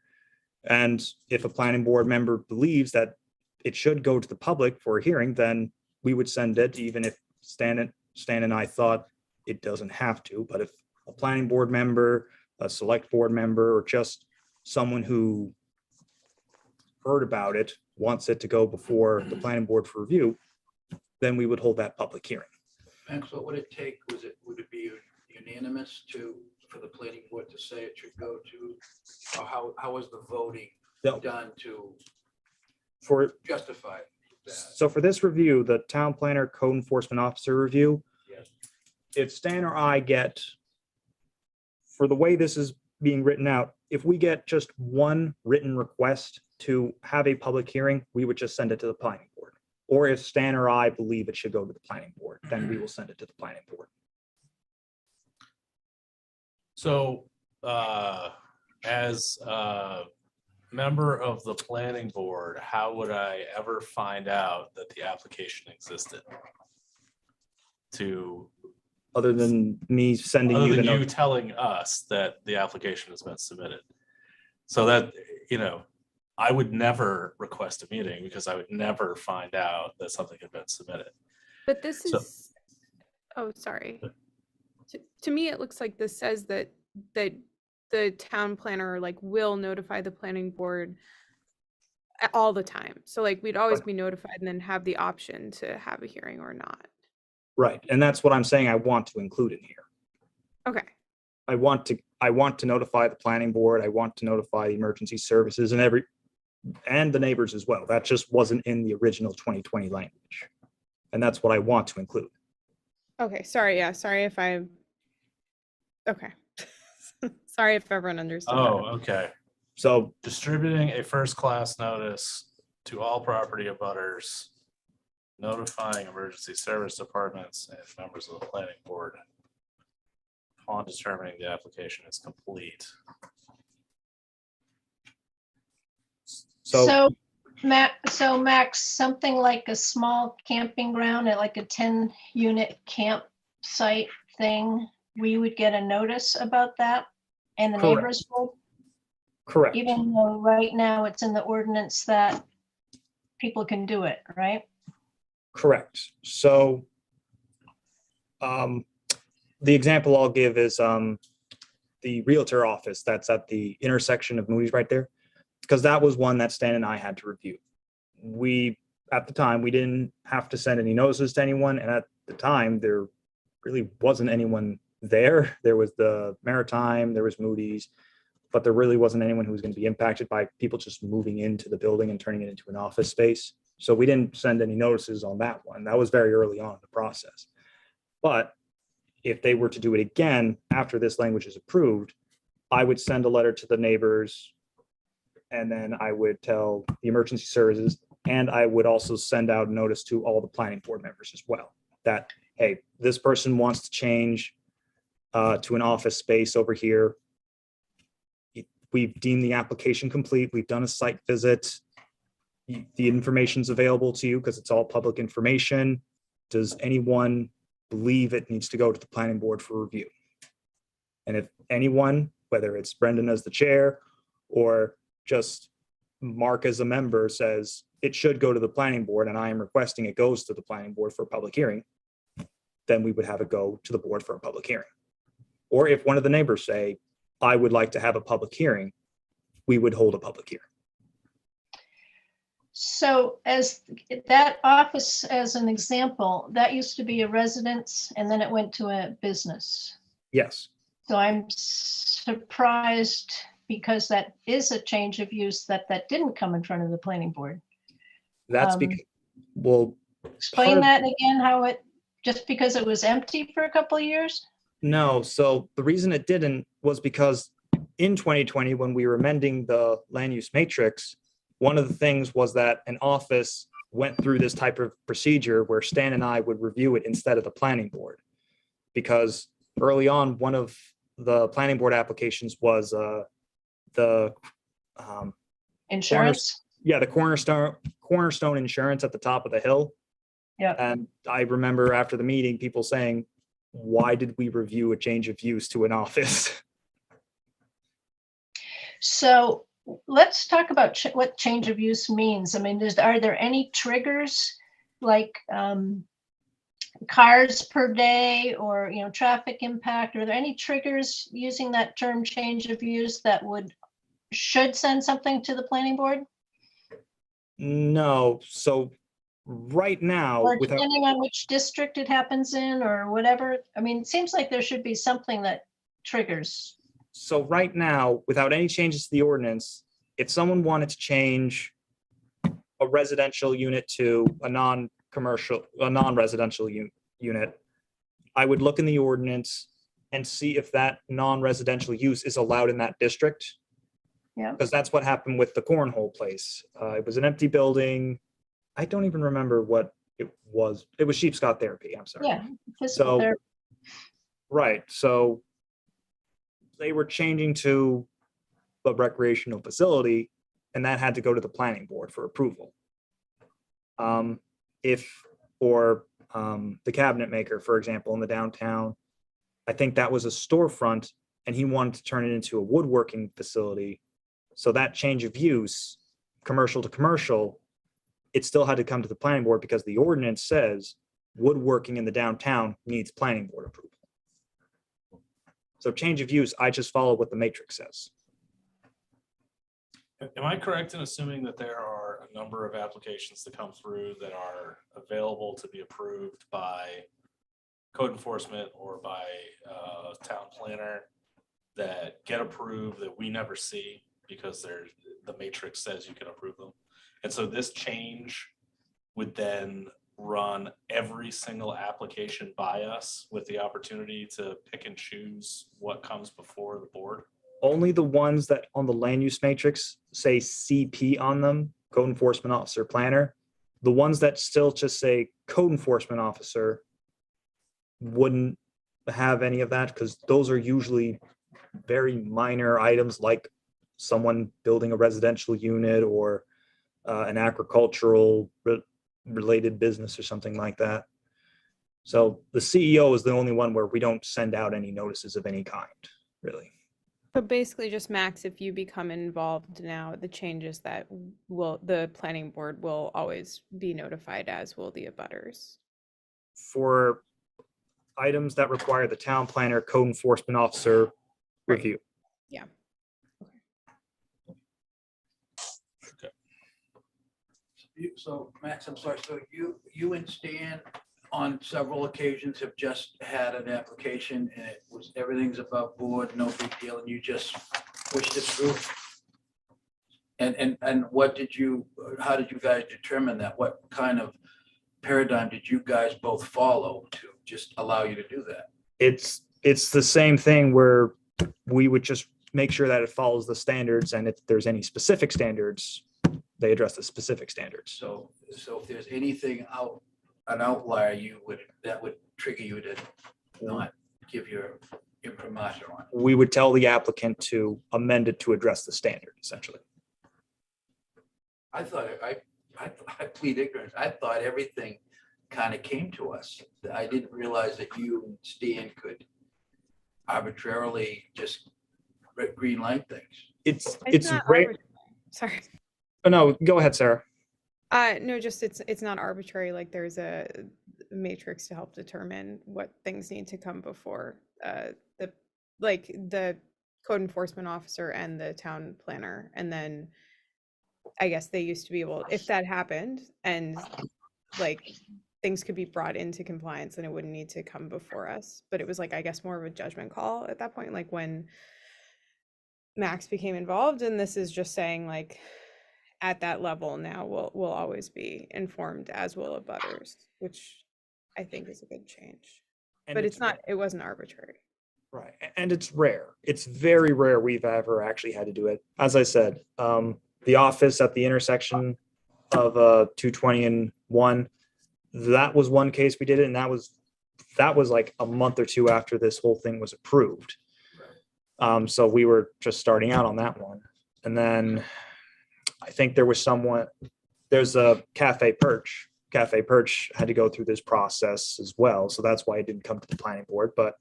And if a planning board member believes that it should go to the public for a hearing, then we would send it, even if Stan and I thought it doesn't have to. But if a planning board member, a select board member, or just someone who heard about it wants it to go before the planning board for review, then we would hold that public hearing. And so what would it take? Would it be unanimous for the planning board to say it should go to? Or how was the voting No. done to For, justify that? so for this review, the town planner code enforcement officer review, Yes. if Stan or I get, for the way this is being written out, if we get just one written request to have a public hearing, we would just send it to the planning board. Or if Stan or I believe it should go to the planning board, then we will send it to the planning board. So, as a member of the planning board, how would I ever find out that the application existed? To, Other than me sending other you the than you note. telling us that the application has been submitted. So that, you know, I would never request a meeting because I would never find out that something had been submitted. But this So- is, oh, sorry. To me, it looks like this says that the town planner like will notify the planning board all the time. So like we'd always be notified and then have the option to have a hearing or not. Right, and that's what I'm saying I want to include in here. Okay. I want to notify the planning board, I want to notify the emergency services and the neighbors as well. That just wasn't in the original 2020 language. And that's what I want to include. Okay. Sorry. Yeah. Sorry if I. Okay. Sorry if everyone understood. Oh, that. okay. So Distributing a first-class notice to all property abutters, notifying emergency service departments and members of the planning board upon determining the application is complete. so Max, something like a small camping ground at like a 10-unit campsite thing, we would get a notice about that and the Correct. neighbors would, correct, even though right now it's in the ordinance that people can do it, right? correct. So the example I'll give is the Realtor office that's at the intersection of Moody's right there, because that was one that Stan and I had to review. At the time, we didn't have to send any notices to anyone, and at the time, there really wasn't anyone there. There was the Maritime, there was Moody's, but there really wasn't anyone who was going to be impacted by people just moving into the building and turning it into an office space. So we didn't send any notices on that one. That was very early on in the process. But if they were to do it again after this language is approved, I would send a letter to the neighbors, and then I would tell the emergency services, and I would also send out a notice to all the planning board members as well, that, hey, this person wants to change to an office space over here. We've deemed the application complete. We've done a site visit. The information's available to you because it's all public information. Does anyone believe it needs to go to the planning board for review? And if anyone, whether it's Brendan as the chair or just Mark as a member, says it should go to the planning board and I am requesting it goes to the planning board for a public hearing, then we would have it go to the board for a public hearing. Or if one of the neighbors say, I would like to have a public hearing, we would hold a public hearing. So as that office, as an example, that used to be a residence and then it went to a business. Yes, So I'm surprised because that is a change of use that didn't come in front of the planning board. that's because, well, Explain of- that again, how it, just because it was empty for a couple of years? no. So the reason it didn't was because in 2020, when we were amending the land use matrix, one of the things was that an office went through this type of procedure where Stan and I would review it instead of the planning board. Because early on, one of the planning board applications was the Insurance? the cornerstone insurance at the top of the hill. Yeah. And I remember after the meeting, people saying, why did we review a change of use to an office? So let's talk about what change of use means. I mean, are there any triggers like cars per day or, you know, traffic impact? Are there any triggers using that term change of use that should send something to the planning board? No, so right now, Or without, depending on which district it happens in or whatever? I mean, it seems like there should be something that triggers? So right now, without any changes to the ordinance, if someone wanted to change a residential unit to a non-commercial, a non-residential unit, I would look in the ordinance and see if that non-residential use is allowed in that district. Yeah. Because that's what happened with the cornhole place. It was an empty building. I don't even remember what it was. It was Sheepscott Therapy, I'm sorry. Yeah. Physical So, therapy. right, so they were changing to the recreational facility, and that had to go to the planning board for approval. The cabinet maker, for example, in the downtown, I think that was a storefront, and he wanted to turn it into a woodworking facility. So that change of use, commercial to commercial, it still had to come to the planning board because the ordinance says woodworking in the downtown needs planning board approval. So change of use, I just follow what the matrix says. Am I correct in assuming that there are a number of applications that come through that are available to be approved by code enforcement or by town planner that get approved that we never see because the matrix says you can approve them? And so this change would then run every single application by us with the opportunity to pick and choose what comes before the board? Only the ones that on the land use matrix say CP on them, code enforcement officer planner. The ones that still just say code enforcement officer wouldn't have any of that because those are usually very minor items like someone building a residential unit or an agricultural related business or something like that. So the CEO is the only one where we don't send out any notices of any kind, really. But basically just Max, if you become involved now, the changes that the planning board will always be notified, as will the abutters. For items that require the town planner, code enforcement officer review. Yeah. So Max, I'm sorry, so you and Stan on several occasions have just had an application and it was, everything's above board, no big deal, and you just pushed it through? And what did you, how did you guys determine that? What kind of paradigm did you guys both follow to just allow you to do that? It's the same thing where we would just make sure that it follows the standards, and if there's any specific standards, they address the specific standards. So if there's anything an outlier, that would trigger you to not give your imprimatur on it. We would tell the applicant to amend it to address the standard, essentially. I thought, I plead ignorance. I thought everything kind of came to us. I didn't realize that you and Stan could arbitrarily just green light things. It's not rare. arbitrary. Sorry. Oh, no, go ahead, Sarah. No, just it's not arbitrary. Like there's a matrix to help determine what things need to come before the code enforcement officer and the town planner. And then I guess they used to be able, if that happened and like things could be brought into compliance, then it wouldn't need to come before us. But it was like, I guess, more of a judgment call at that point, like when Max became involved. And this is just saying like, at that level now we'll always be informed, as will abutters, which I think is a good change. And But it wasn't arbitrary. Right, and it's rare. It's very rare we've ever actually had to do it. As I said, the office at the intersection of 220 and 1, that was one case we did it, and that was like a month or two after this whole thing was approved. So we were just starting out on that one. And then I think there's a Cafe Perch. Cafe Perch had to go through this process as well. So that's why it didn't come to the planning board, but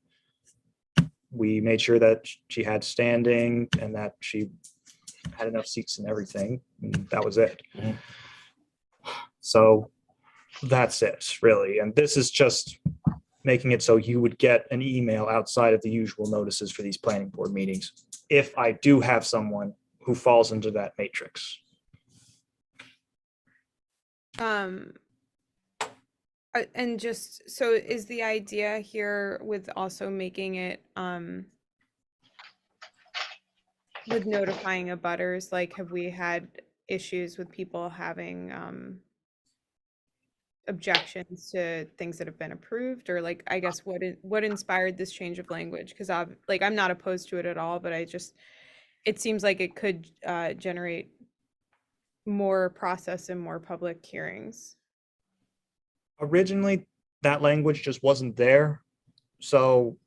we made sure that she had standing and that she had enough seats and everything. And that was it. Mhm. So that's it, really. And this is just making it so you would get an email outside of the usual notices for these planning board meetings, if I do have someone who falls into that matrix. And just so is the idea here with also making it with notifying abutters, like have we had issues with people having objections to things that have been approved, or like I guess what inspired this change of language? Because I'm not opposed to it at all, but it seems like it could generate more process and more public hearings. Originally, that language just wasn't there. So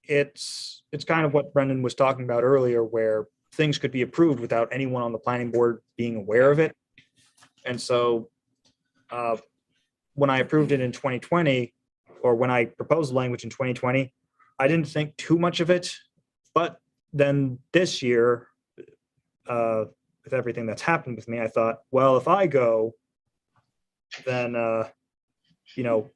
it's kind of what Brendan was talking about earlier, where things could be approved without anyone on the planning board being aware of it. And so when I approved it in 2020, or when I proposed the language in 2020, I didn't think too much of it. But then this year, with everything that's happened with me, I thought, well, if I go, then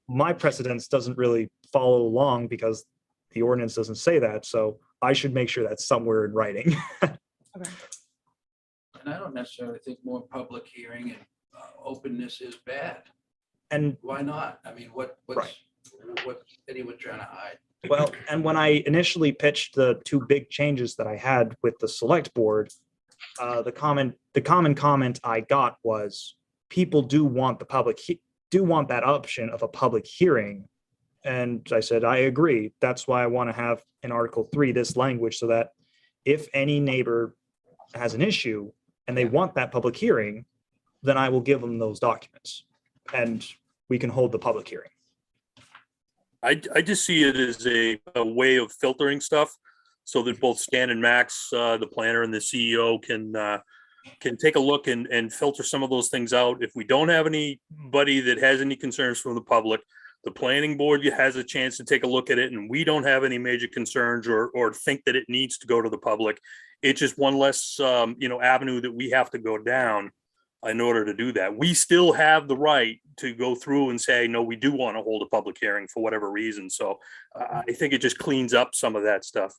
my precedence doesn't really follow along because the ordinance doesn't say that. So I should make sure that's somewhere in writing. Okay. And I don't necessarily think more public hearing and openness is bad. And Why not? I mean, what's anyone trying to hide? well, and when I initially pitched the two big changes that I had with the select board, the common comment I got was people do want that option of a public hearing. And I said, I agree. That's why I want to have in Article 3 this language, so that if any neighbor has an issue and they want that public hearing, then I will give them those documents and we can hold the public hearing. I just see it as a way of filtering stuff so that both Stan and Max, the planner and the CEO can take a look and filter some of those things out. If we don't have anybody that has any concerns from the public, the planning board has a chance to take a look at it, and we don't have any major concerns or think that it needs to go to the public. It's just one less, avenue that we have to go down in order to do that. We still have the right to go through and say, no, we do want to hold a public hearing for whatever reason. So I think it just cleans up some of that stuff.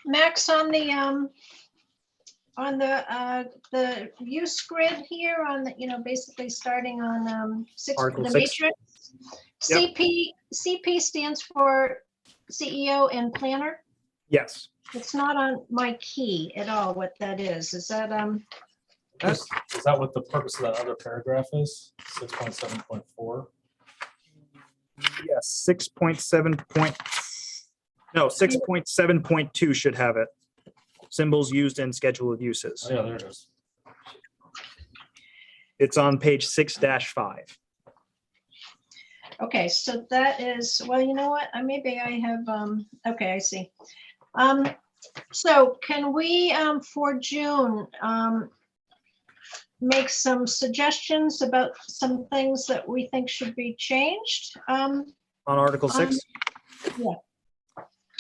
Max, on the use grid here on the, basically starting on Article the 6. matrix. Yep. CP stands for CEO and planner. Yes. It's not on my key at all what that is. Is that, Is that what the purpose of that other paragraph is? 6.7.4? Yes, 6.7.2 should have it. Symbols used in schedule of uses. Oh, yeah, there it is. It's on page 6-5. okay, so that is, well, you know what? Maybe I have, okay, I see. So can we, for June, make some suggestions about some things that we think should be changed? On Article 6,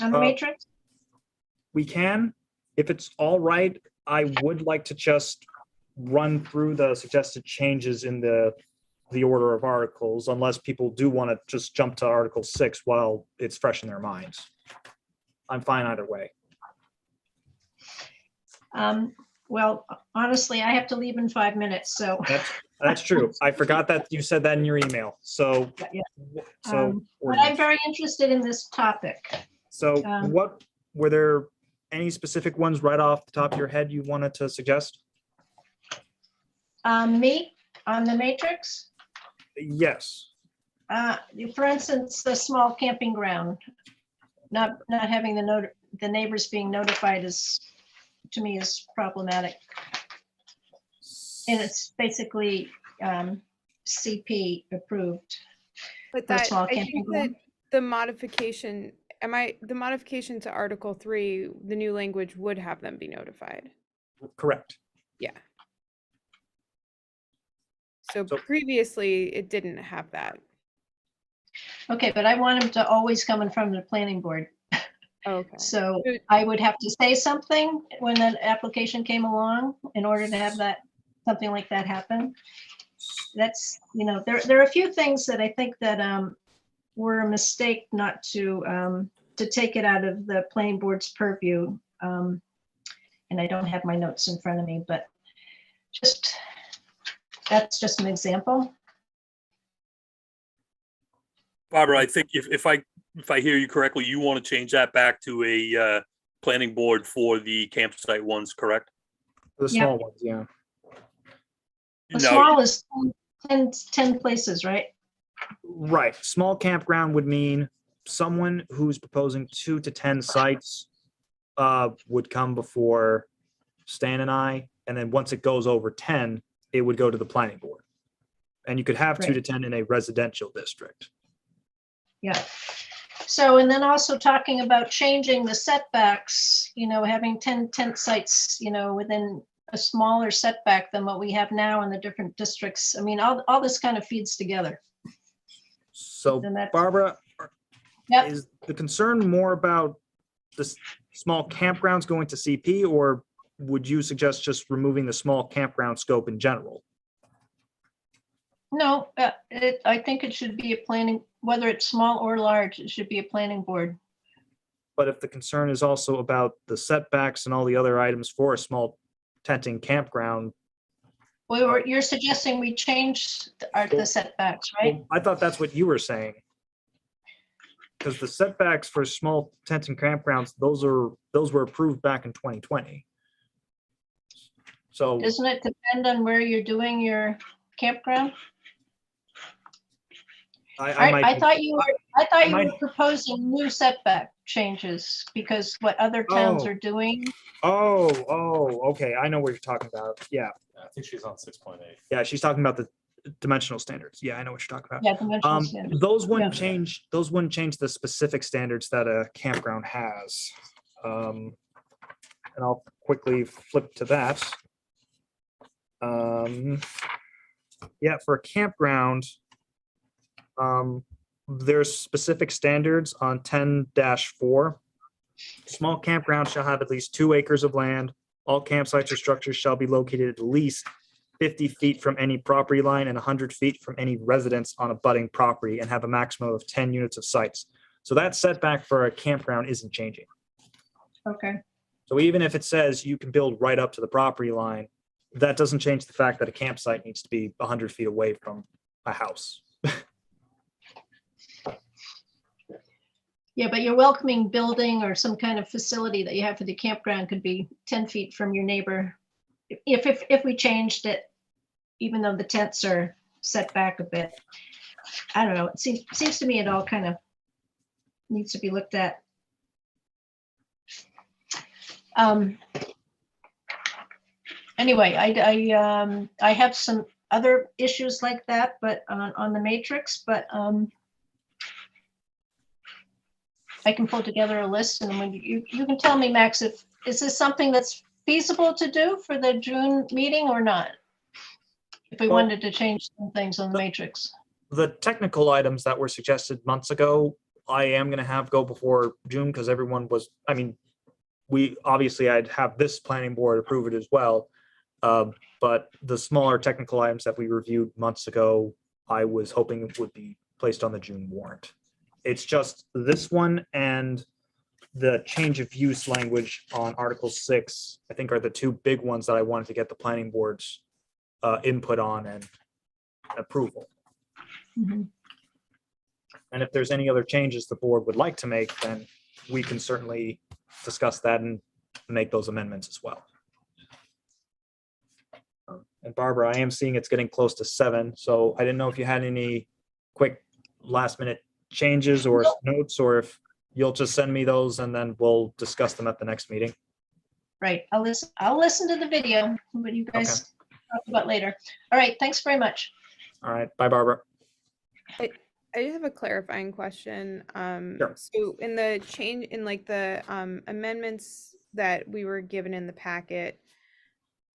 On the matrix? we can. If it's all right, I would like to just run through the suggested changes in the order of articles, unless people do want to just jump to Article 6 while it's fresh in their minds. I'm fine either way. Well, honestly, I have to leave in 5 minutes, so. That's true. I forgot that you said that in your email. So, Yeah. so, But I'm very interested in this topic. so um, what, were there any specific ones right off the top of your head you wanted to suggest? Me, on the matrix, Yes. for instance, the small camping ground, not having the neighbors being notified is, to me, is problematic. And it's basically CP approved. But For a that, small I camping think that ground? the modification, the modification to Article 3, the new language would have them be notified. Correct. So So- previously, it didn't have that. Okay, but I want them to always come in front of the planning board. Okay. So Good. I would have to say something when that application came along in order to have that, something like that happen. That's, there are a few things that I think that were a mistake not to take it out of the planning board's purview. And I don't have my notes in front of me, but that's just an example. Barbara, I think if I hear you correctly, you want to change that back to planning board for the campsite ones, correct? The Yeah. small ones, yeah. The No, small is 10 places, right? Right. Small campground would mean someone who's proposing 2 to 10 sites would come before Stan and I, and then once it goes over 10, it would go to the planning board. And you could have 2 to Right. 10 in a residential district. Yeah. So, and then also talking about changing the setbacks, having 10 tent sites, within a smaller setback than what we have now in the different districts. I mean, all this kind of feeds together. So And that's- Barbara, Yep. is the concern more about the small campgrounds going to CP, or would you suggest just removing the small campground scope in general? No, I think it should be a planning, whether it's small or large, it should be a planning board. But if the concern is also about the setbacks and all the other items for a small tenting campground, You're suggesting we change the setbacks, right? well, I thought that's what you were saying. Because the setbacks for small tent and campgrounds, those were approved back in 2020. So Doesn't it depend on where you're doing your campground? I might. I thought you were might- proposing new setback changes because what other towns Oh. are doing. Okay, I know what you're talking about. Yeah, I think she's on 6.8. yeah, she's talking about the dimensional standards. Yeah, I know what you're talking about. Yeah, dimensional standards. Those wouldn't change the specific standards that a campground has. And I'll quickly flip to that. Yeah, for a campground, there's specific standards on 10-4. Small campground shall have at least 2 acres of land. All campsites or structures shall be located at least 50 feet from any property line and 100 feet from any residence on a budding property and have a maximum of 10 units of sites. So that setback for a campground isn't changing. Okay, So even if it says you can build right up to the property line, that doesn't change the fact that a campsite needs to be 100 feet away from a house. yeah, but your welcoming building or some kind of facility that you have for the campground could be 10 feet from your neighbor. If we changed it, even though the tents are set back a bit. I don't know, it seems to me it all kind of needs to be looked at. Anyway, I have some other issues like that, but on the matrix, but I can pull together a list and when you can tell me, Max, is this something that's feasible to do for the June meeting or not? If we Well- wanted to change some things on the matrix. The technical items that were suggested months ago, I am going to have go before June because everyone was, I mean, I'd have this planning board approve it as well. But the smaller technical items that we reviewed months ago, I was hoping it would be placed on the June warrant. It's just this one and the change of use language on Article 6, I think are the 2 big ones that I wanted to get the planning board's input on and approval. Mhm. And if there's any other changes the board would like to make, then we can certainly discuss that and make those amendments as well. And Barbara, I am seeing it's getting close to 7, so I didn't know if you had any quick last minute changes or notes, or if you'll just send me those and then we'll discuss them at the next meeting. Right, I'll listen to the video, what you guys talk about later. All right, thanks very much. All right, bye, Barbara. I just have a clarifying question. Sure. So in the change in like the amendments that we were given in the packet,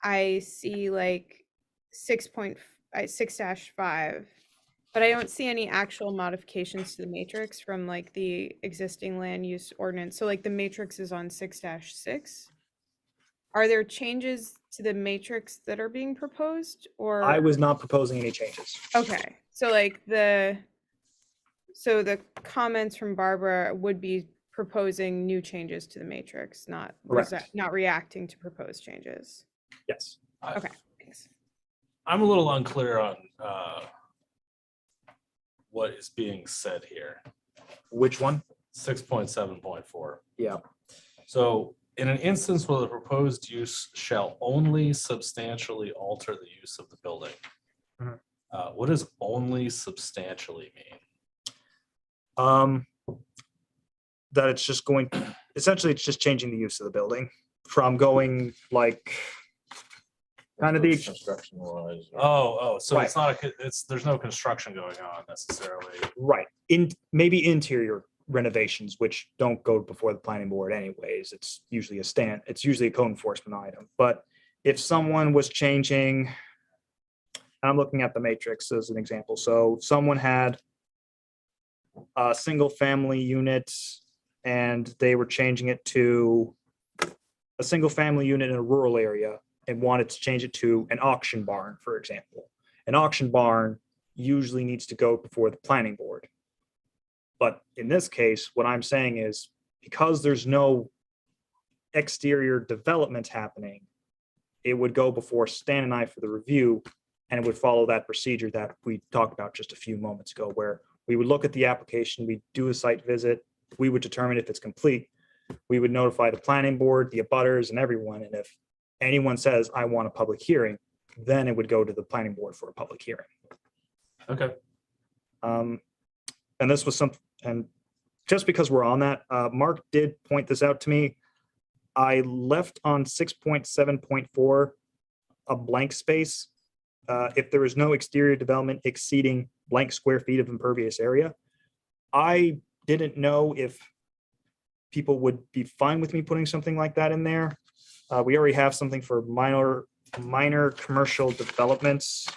I see like 6.5, but I don't see any actual modifications to the matrix from like the existing land use ordinance. So like the matrix is on 6-6. Are there changes to the matrix that are being proposed or? I was not proposing any changes. Okay, so like the comments from Barbara would be proposing new changes to the matrix, not Correct. not reacting to proposed changes. Yes. Okay, thanks. I'm a little unclear on what is being said here. Which one? 6.7.4. Yeah. So in an instance where the proposed use shall only substantially alter the use of the building. Mhm. What does only substantially mean? That it's just going, essentially, it's just changing the use of the building from going like kind of the, Construction wise. So it's not, there's no construction going on necessarily. right, maybe interior renovations, which don't go before the planning board anyways. It's usually a code enforcement item. But if someone was changing, I'm looking at the matrix as an example. So someone had a single family unit and they were changing it to a single family unit in a rural area and wanted to change it to an auction barn, for example. An auction barn usually needs to go before the planning board. But in this case, what I'm saying is because there's no exterior development happening, it would go before Stan and I for the review, and it would follow that procedure that we talked about just a few moments ago, where we would look at the application, we'd do a site visit, we would determine if it's complete. We would notify the planning board, the abutters, and everyone. And if anyone says, I want a public hearing, then it would go to the planning board for a public hearing. Okay. And this was and just because we're on that, Mark did point this out to me. I left on 6.7.4 a blank space. If there is no exterior development exceeding blank square feet of impervious area. I didn't know if people would be fine with me putting something like that in there. We already have something for minor commercial developments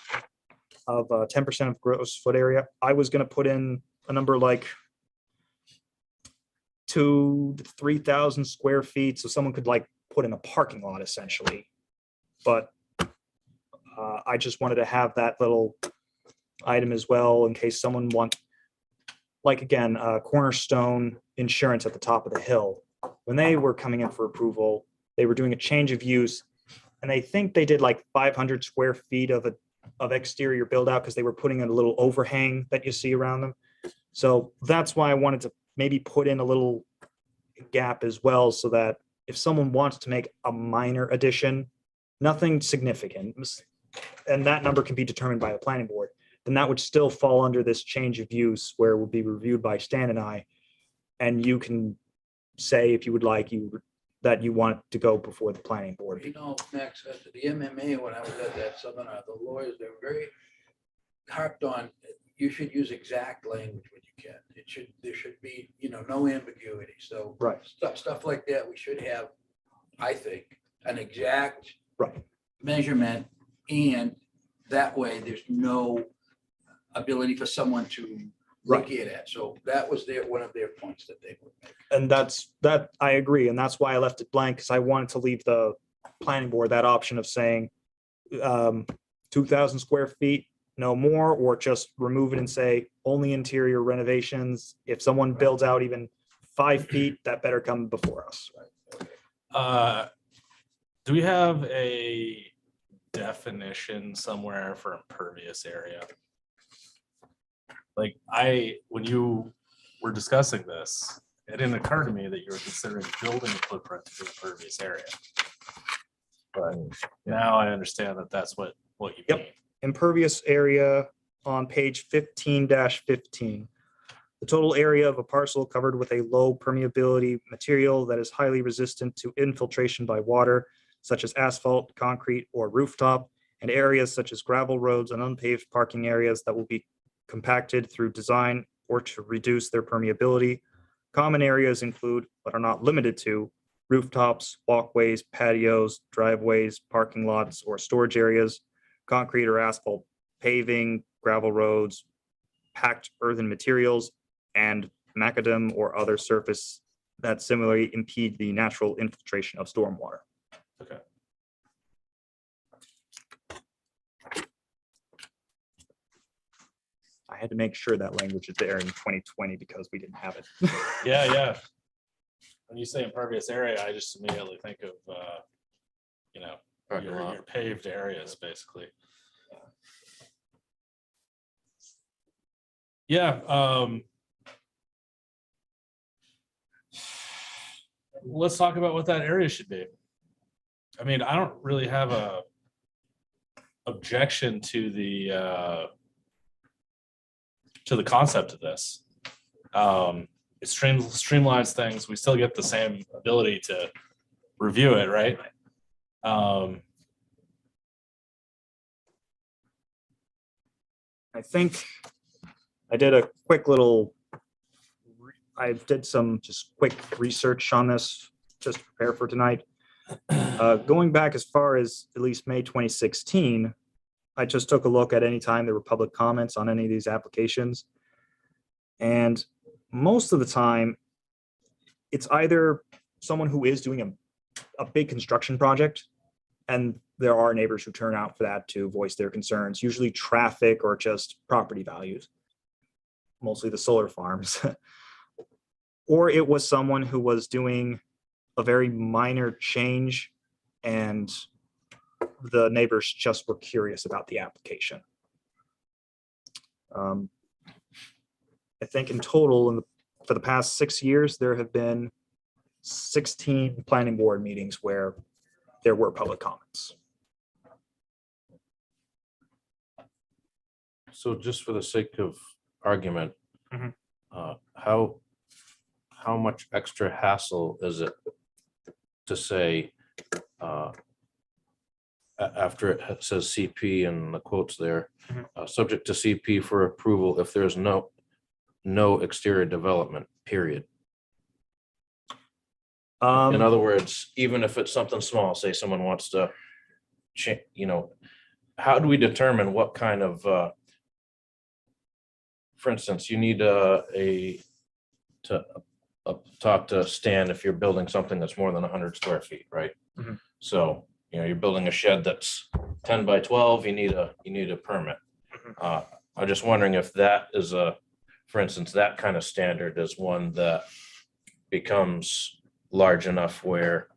of 10% of gross foot area. I was going to put in a number like 2,000 to 3,000 square feet, so someone could like put in a parking lot essentially. But I just wanted to have that little item as well in case someone wants, like again, Cornerstone Insurance at the top of the hill. When they were coming in for approval, they were doing a change of use, and I think they did like 500 square feet of exterior build out because they were putting in a little overhang that you see around them. So that's why I wanted to maybe put in a little gap as well, so that if someone wants to make a minor addition, nothing significant, and that number can be determined by the planning board, then that would still fall under this change of use where it will be reviewed by Stan and I. And you can say, if you would like, that you want to go before the planning board. You know, Max, at the MMA, when I was at that seminar, the lawyers, they're very harped on, you should use exact language when you can. There should be, no ambiguity. So Right. Stuff like that, we should have, I think, an exact Right. measurement, and that way there's no ability for someone to look at it. So that was one of their points that they would make. And that I agree. And that's why I left it blank, because I wanted to leave the planning board that option of saying 2,000 square feet, no more, or just remove it and say only interior renovations. If someone builds out even 5 feet, that better come before us. Do we have a definition somewhere for impervious area? Like when you were discussing this, it didn't occur to me that you were considering building a footprint to the impervious area. But now I understand that that's what you Yep. mean. Impervious area on page 15-15. The total area of a parcel covered with a low permeability material that is highly resistant to infiltration by water, such as asphalt, concrete, or rooftop, and areas such as gravel roads and unpaved parking areas that will be compacted through design or to reduce their permeability. Common areas include, but are not limited to, rooftops, walkways, patios, driveways, parking lots, or storage areas, concrete or asphalt paving, gravel roads, packed earthen materials, and macadam or other surface that similarly impede the natural infiltration of stormwater. Okay. I had to make sure that language is there in 2020 because we didn't have it. Yeah. When you say impervious area, I just immediately think of, Parking lot. your paved areas, basically. Yeah. let's talk about what that area should be. I mean, I don't really have a objection to the concept of this. It streamlines things. We still get the same ability to review it, right? I think I did a quick little, I did some just quick research on this, just to prepare for tonight. Going back as far as at least May 2016, I just took a look at any time there were public comments on any of these applications. And most of the time, it's either someone who is doing a big construction project, and there are neighbors who turn out for that to voice their concerns, usually traffic or just property values, mostly the solar farms. Or it was someone who was doing a very minor change and the neighbors just were curious about the application. I think in total, for the past 6 years, there have been 16 planning board meetings where there were public comments. So just for the sake of argument, Mhm. How much extra hassle is it to say, after it says CP and the quotes there, Mhm. Subject to CP for approval if there's no exterior development, period. In other words, even if it's something small, say someone wants to change, how do we determine what kind of, for instance, you need to talk to Stan if you're building something that's more than 100 square feet, right? Mhm. So, you're building a shed that's 10 by 12, you need a permit. I'm just wondering if that is for instance, that kind of standard is one that becomes large enough where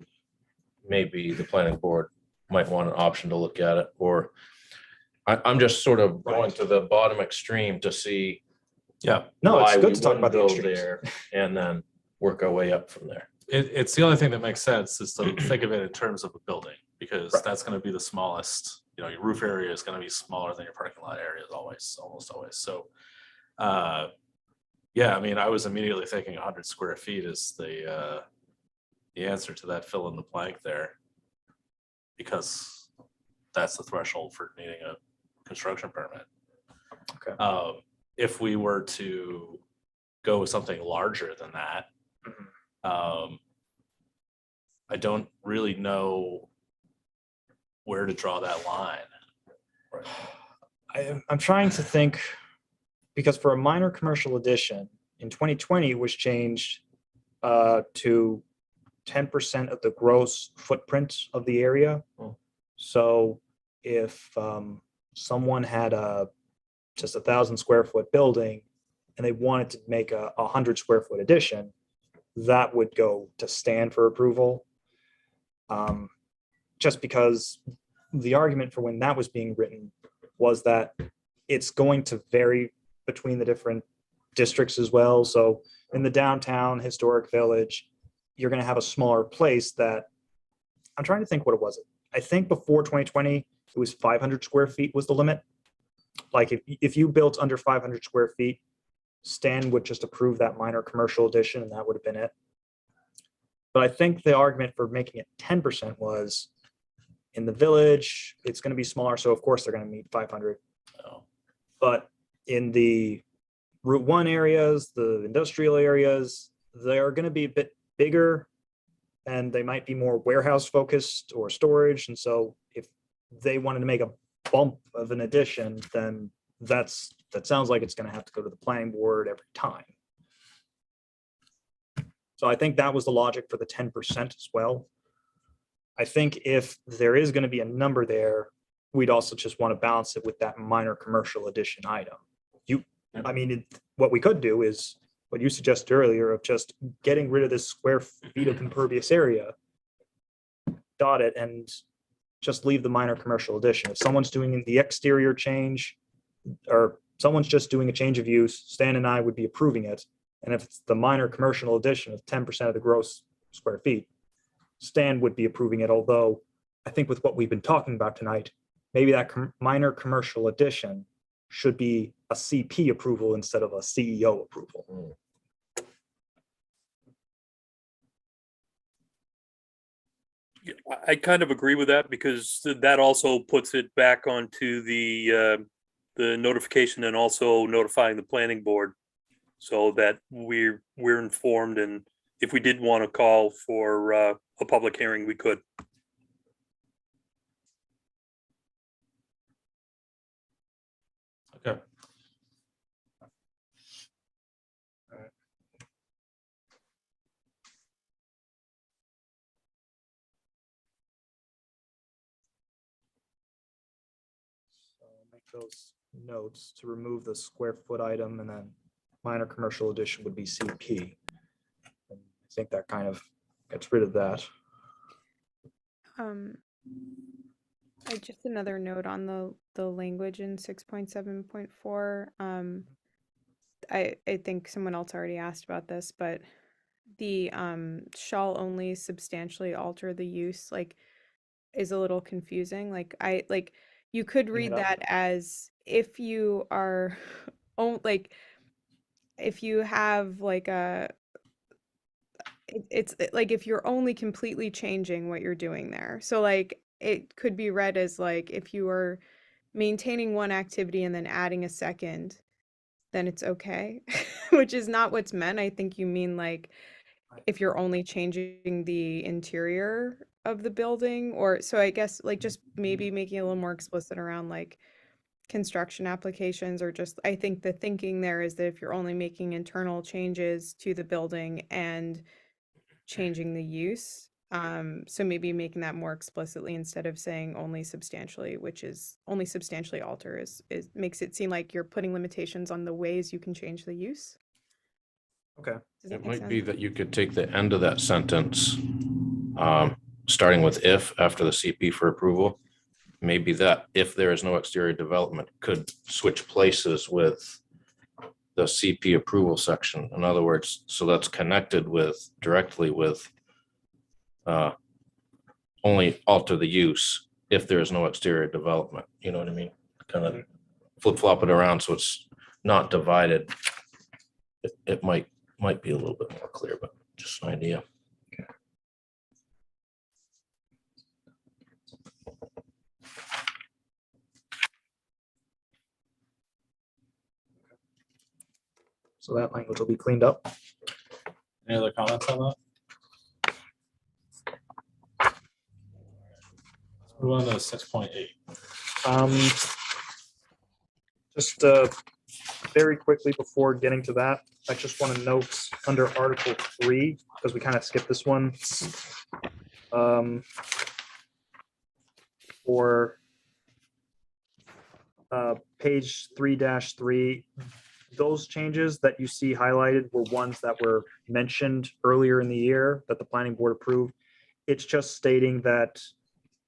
maybe the planning board might want an option to look at it, or I'm just sort of going to the bottom extreme to see. Yeah. No, it's why good we to talk about the wouldn't go extremes. there and then work our way up from there. It's the only thing that makes sense is to think of it in terms of a building, because Right. that's going to be the smallest. Your roof area is going to be smaller than your parking lot area is almost always. So, yeah, I mean, I was immediately thinking 100 square feet is the answer to that fill in the blank there, because that's the threshold for needing a construction permit. Okay. If we were to go with something larger than that, I don't really know where to draw that line. I'm trying to think, because for a minor commercial addition in 2020 was changed to 10% of the gross footprint of the area. Oh. So if someone had just 1,000 square foot building and they wanted to make a 100 square foot addition, that would go to Stan for approval. Just because the argument for when that was being written was that it's going to vary between the different districts as well. So in the downtown historic village, you're going to have a smaller place that, I'm trying to think what it was. I think before 2020, it was 500 square feet was the limit. Like if you built under 500 square feet, Stan would just approve that minor commercial addition and that would have been it. But I think the argument for making it 10% was in the village, it's going to be smaller. So of course they're going to meet 500. But in the Route 1 areas, the industrial areas, they're going to be a bit bigger and they might be more warehouse focused or storage. And so if they wanted to make a bump of an addition, then that sounds like it's going to have to go to the planning board every time. So I think that was the logic for the 10% as well. I think if there is going to be a number there, we'd also just want to balance it with that minor commercial addition item. What we could do is what you suggested earlier of just getting rid of this square feet of impervious area, dot it, and just leave the minor commercial addition. If someone's doing the exterior change or someone's just doing a change of use, Stan and I would be approving it. And if it's the minor commercial addition of 10% of the gross square feet, Stan would be approving it, although I think with what we've been talking about tonight, maybe that minor commercial addition should be a CP approval instead of a CEO approval. I kind of agree with that because that also puts it back onto the notification and also notifying the planning board so that we're informed, and if we did want to call for a public hearing, we could. Okay. So make those notes to remove the square foot item, and then minor commercial addition would be CP. And I think that kind of gets rid of that. Just another note on the language in 6.7.4. I think someone else already asked about this, but the shall only substantially alter the use is a little confusing. You could Bring it read up. that as if you are if you have it's like if you're only completely changing what you're doing there. So it could be read as if you are maintaining one activity and then adding a second, then it's okay, which is not what's meant. I think you mean if you're only changing the interior of the building, or so I guess just maybe making it a little more explicit around construction applications, or just I think the thinking there is that if you're only making internal changes to the building and changing the use, so maybe making that more explicitly instead of saying only substantially, which is only substantially alter is makes it seem like you're putting limitations on the ways you can change the use. Okay. Does that It make might be sense? that you could take the end of that sentence, starting with if after the CP for approval. Maybe that if there is no exterior development could switch places with the CP approval section. In other words, so that's connected directly with only alter the use if there is no exterior development. You know what I mean? Kind of flip flop it around so it's not divided. It might be a little bit more clear, but just an idea. So that language will be cleaned up. Any other comments on that? Let's move on to 6.8. Just very quickly before getting to that, I just want to note under Article 3, because we kind of skipped this one. For page 3-3, those changes that you see highlighted were ones that were mentioned earlier in the year that the planning board approved. It's just stating that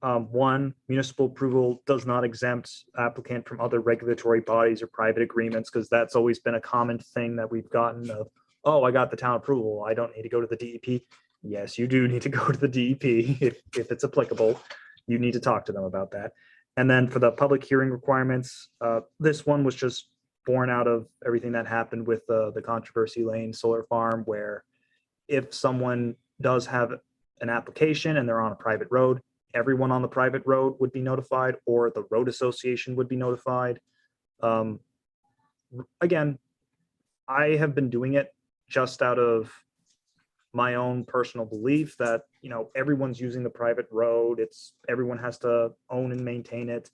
one, municipal approval does not exempt applicant from other regulatory bodies or private agreements, because that's always been a common thing that we've gotten of, oh, I got the town approval, I don't need to go to the DEP. Yes, you do need to go to the DEP if it's applicable. You need to talk to them about that. And then for the public hearing requirements, this one was just born out of everything that happened with the Controversy Lane solar farm, where if someone does have an application and they're on a private road, everyone on the private road would be notified, or the road association would be notified. Again, I have been doing it just out of my own personal belief that, everyone's using the private road. Everyone has to own and maintain it.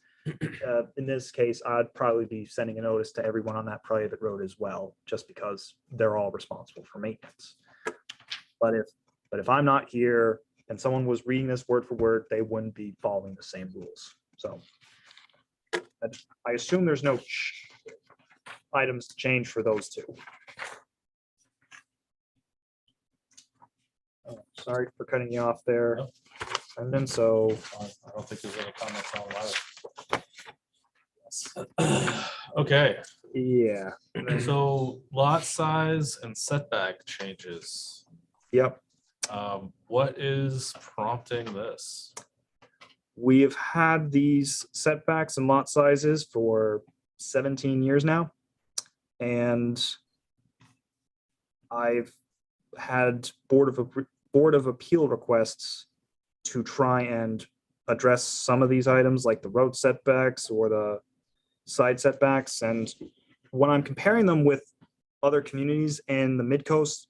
In this case, I'd probably be sending a notice to everyone on that private road as well, just because they're all responsible for maintenance. But if I'm not here and someone was reading this word for word, they wouldn't be following the same rules. So I assume there's no items to change for those two. Oh, sorry for cutting you off there, Brendan. So I don't think there's any comments on that. Okay, yeah, so lot size and setback changes. yep. What is prompting this? We have had these setbacks and lot sizes for 17 years now. And I've had Board of Appeal requests to try and address some of these items, like the road setbacks or the side setbacks. And when I'm comparing them with other communities in the mid-coast,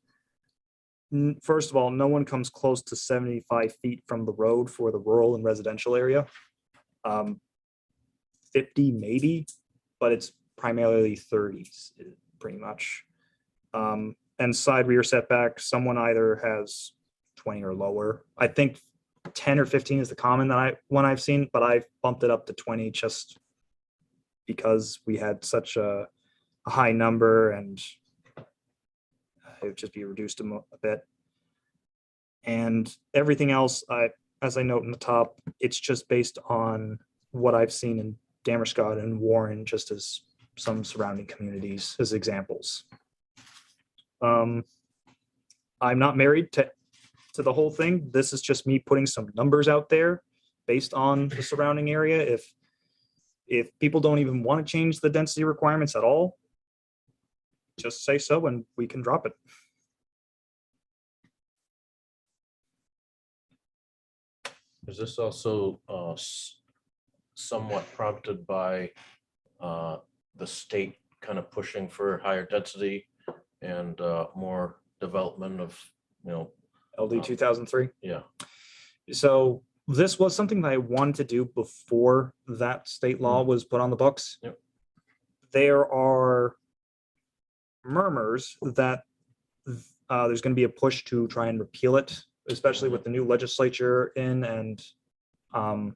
first of all, no one comes close to 75 feet from the road for the rural and residential area. 50 maybe, but it's primarily 30s, pretty much. And side rear setback, someone either has 20 or lower. I think 10 or 15 is the common one I've seen, but I've bumped it up to 20 just because we had such a high number, and it would just be reduced a bit. And everything else, as I note in the top, it's just based on what I've seen in Damerscott and Warren, just as some surrounding communities as examples. I'm not married to the whole thing. This is just me putting some numbers out there based on the surrounding area. If people don't even want to change the density requirements at all, just say so and we can drop it. Is this also somewhat prompted by the state kind of pushing for higher density and more development of, LD 2003. yeah. So this was something that I wanted to do before that state law was put on the books. Yep. There are murmurs that there's going to be a push to try and repeal it, especially with the new legislature in. And I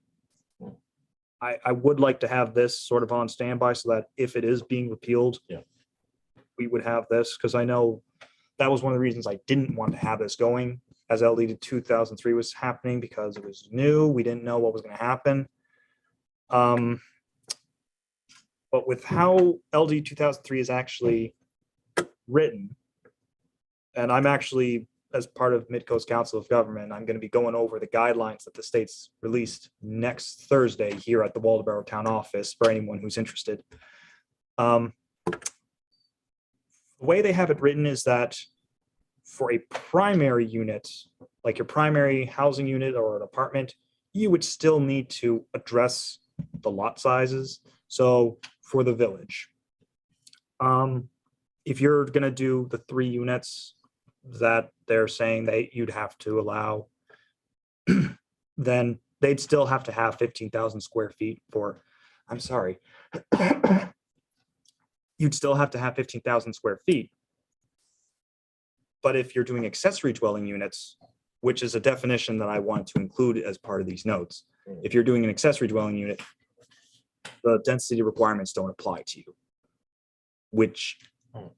would like to have this sort of on standby so that if it is being repealed, yeah, we would have this, because I know that was one of the reasons I didn't want to have this going as LD 2003 was happening, because it was new. We didn't know what was going to happen. But with how LD 2003 is actually written, and I'm actually, as part of Midcoast Council of Government, I'm going to be going over the guidelines that the state's released next Thursday here at the Waldoboro Town Office for anyone who's interested. The way they have it written is that for a primary unit, like your primary housing unit or an apartment, you would still need to address the lot sizes. So for the village, if you're going to do the 3 units that they're saying that you'd have to allow, then they'd still have to have 15,000 square feet for, I'm sorry, you'd still have to have 15,000 square feet. But if you're doing accessory dwelling units, which is a definition that I wanted to include as part of these notes, if you're doing an accessory dwelling unit, the density requirements don't apply to you, which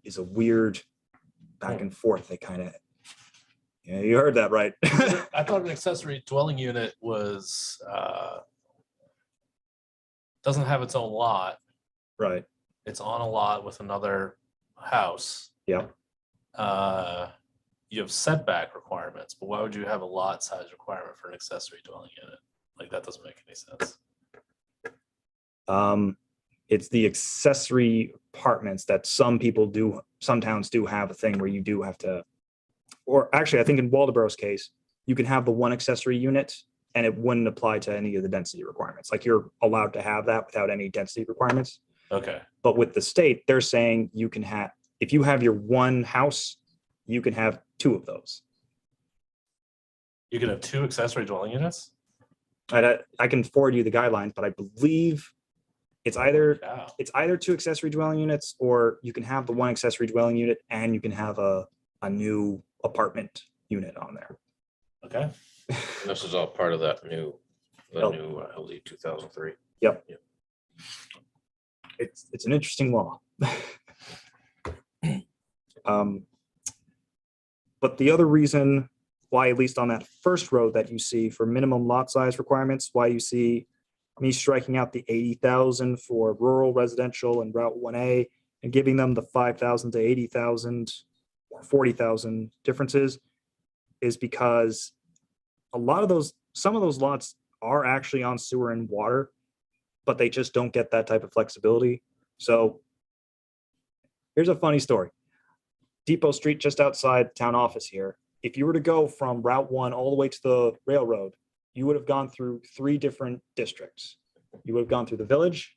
is a weird back and forth. They kind of, yeah, you heard that right. I thought an accessory dwelling unit was doesn't have its own lot. Right. It's on a lot with another house. Yeah. You have setback requirements, but why would you have a lot size requirement for an accessory dwelling unit? Like, that doesn't make any sense. It's the accessory apartments that some people do, some towns do have a thing where you do have to, or actually, I think in Waldoboro's case, you can have the one accessory unit and it wouldn't apply to any of the density requirements. Like, you're allowed to have that without any density requirements. Okay. But with the state, they're saying you can have, if you have your one house, you can have 2 of those. You can have 2 accessory dwelling units? I can forward you the guidelines, but I believe it's either Yeah. 2 accessory dwelling units, or you can have the one accessory dwelling unit and you can have a new apartment unit on there. Okay. And this is all part of that new Oh. LD 2003. Yep. Yep. It's an interesting law. But the other reason why, at least on that first road that you see for minimum lot size requirements, why you see me striking out the 80,000 for rural residential and Route 1A and giving them the 5,000 to 80,000 or 40,000 differences is because some of those lots are actually on sewer and water, but they just don't get that type of flexibility. So here's a funny story. Depot Street, just outside town office here, if you were to go from Route 1 all the way to the railroad, you would have gone through 3 different districts. You would have gone through the village,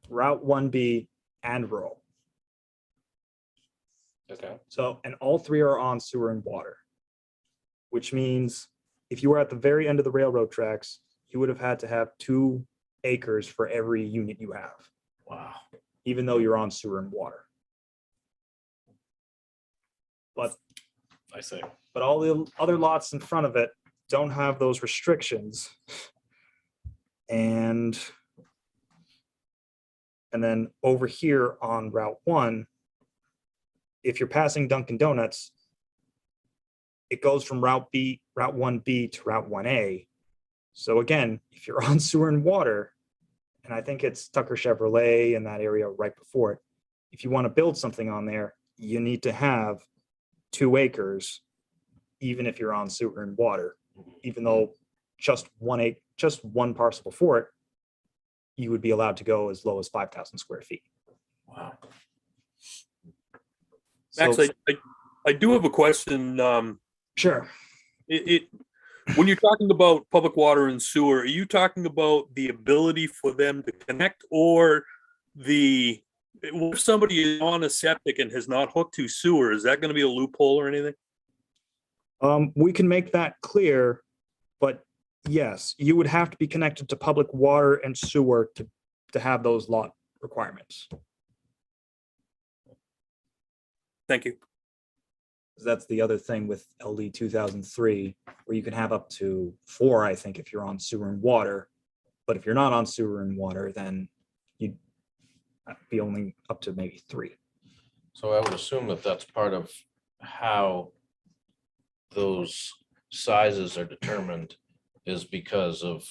Route 1B, and rural. Okay. So, and all 3 are on sewer and water, which means if you were at the very end of the railroad tracks, you would have had to have 2 acres for every unit you have, Wow. even though you're on sewer and water. But I see. but all the other lots in front of it don't have those restrictions. And then over here on Route 1, if you're passing Dunkin' Donuts, it goes from Route 1B to Route 1A. So again, if you're on sewer and water, and I think it's Tucker Chevrolet in that area right before it, if you want to build something on there, you need to have 2 acres, even if you're on sewer and water, even though just one parcel before it, you would be allowed to go as low as 5,000 square feet. Wow. Max, So, I do have a question. sure. When you're talking about public water and sewer, are you talking about the ability for them to connect, or if somebody is on a septic and has not hooked to sewer, is that going to be a loophole or anything? We can make that clear, but yes, you would have to be connected to public water and sewer to have those lot requirements. Thank you. That's the other thing with LD 2003, where you can have up to 4, I think, if you're on sewer and water. But if you're not on sewer and water, then you'd be only up to maybe 3. So I would assume that that's part of how those sizes are determined is because of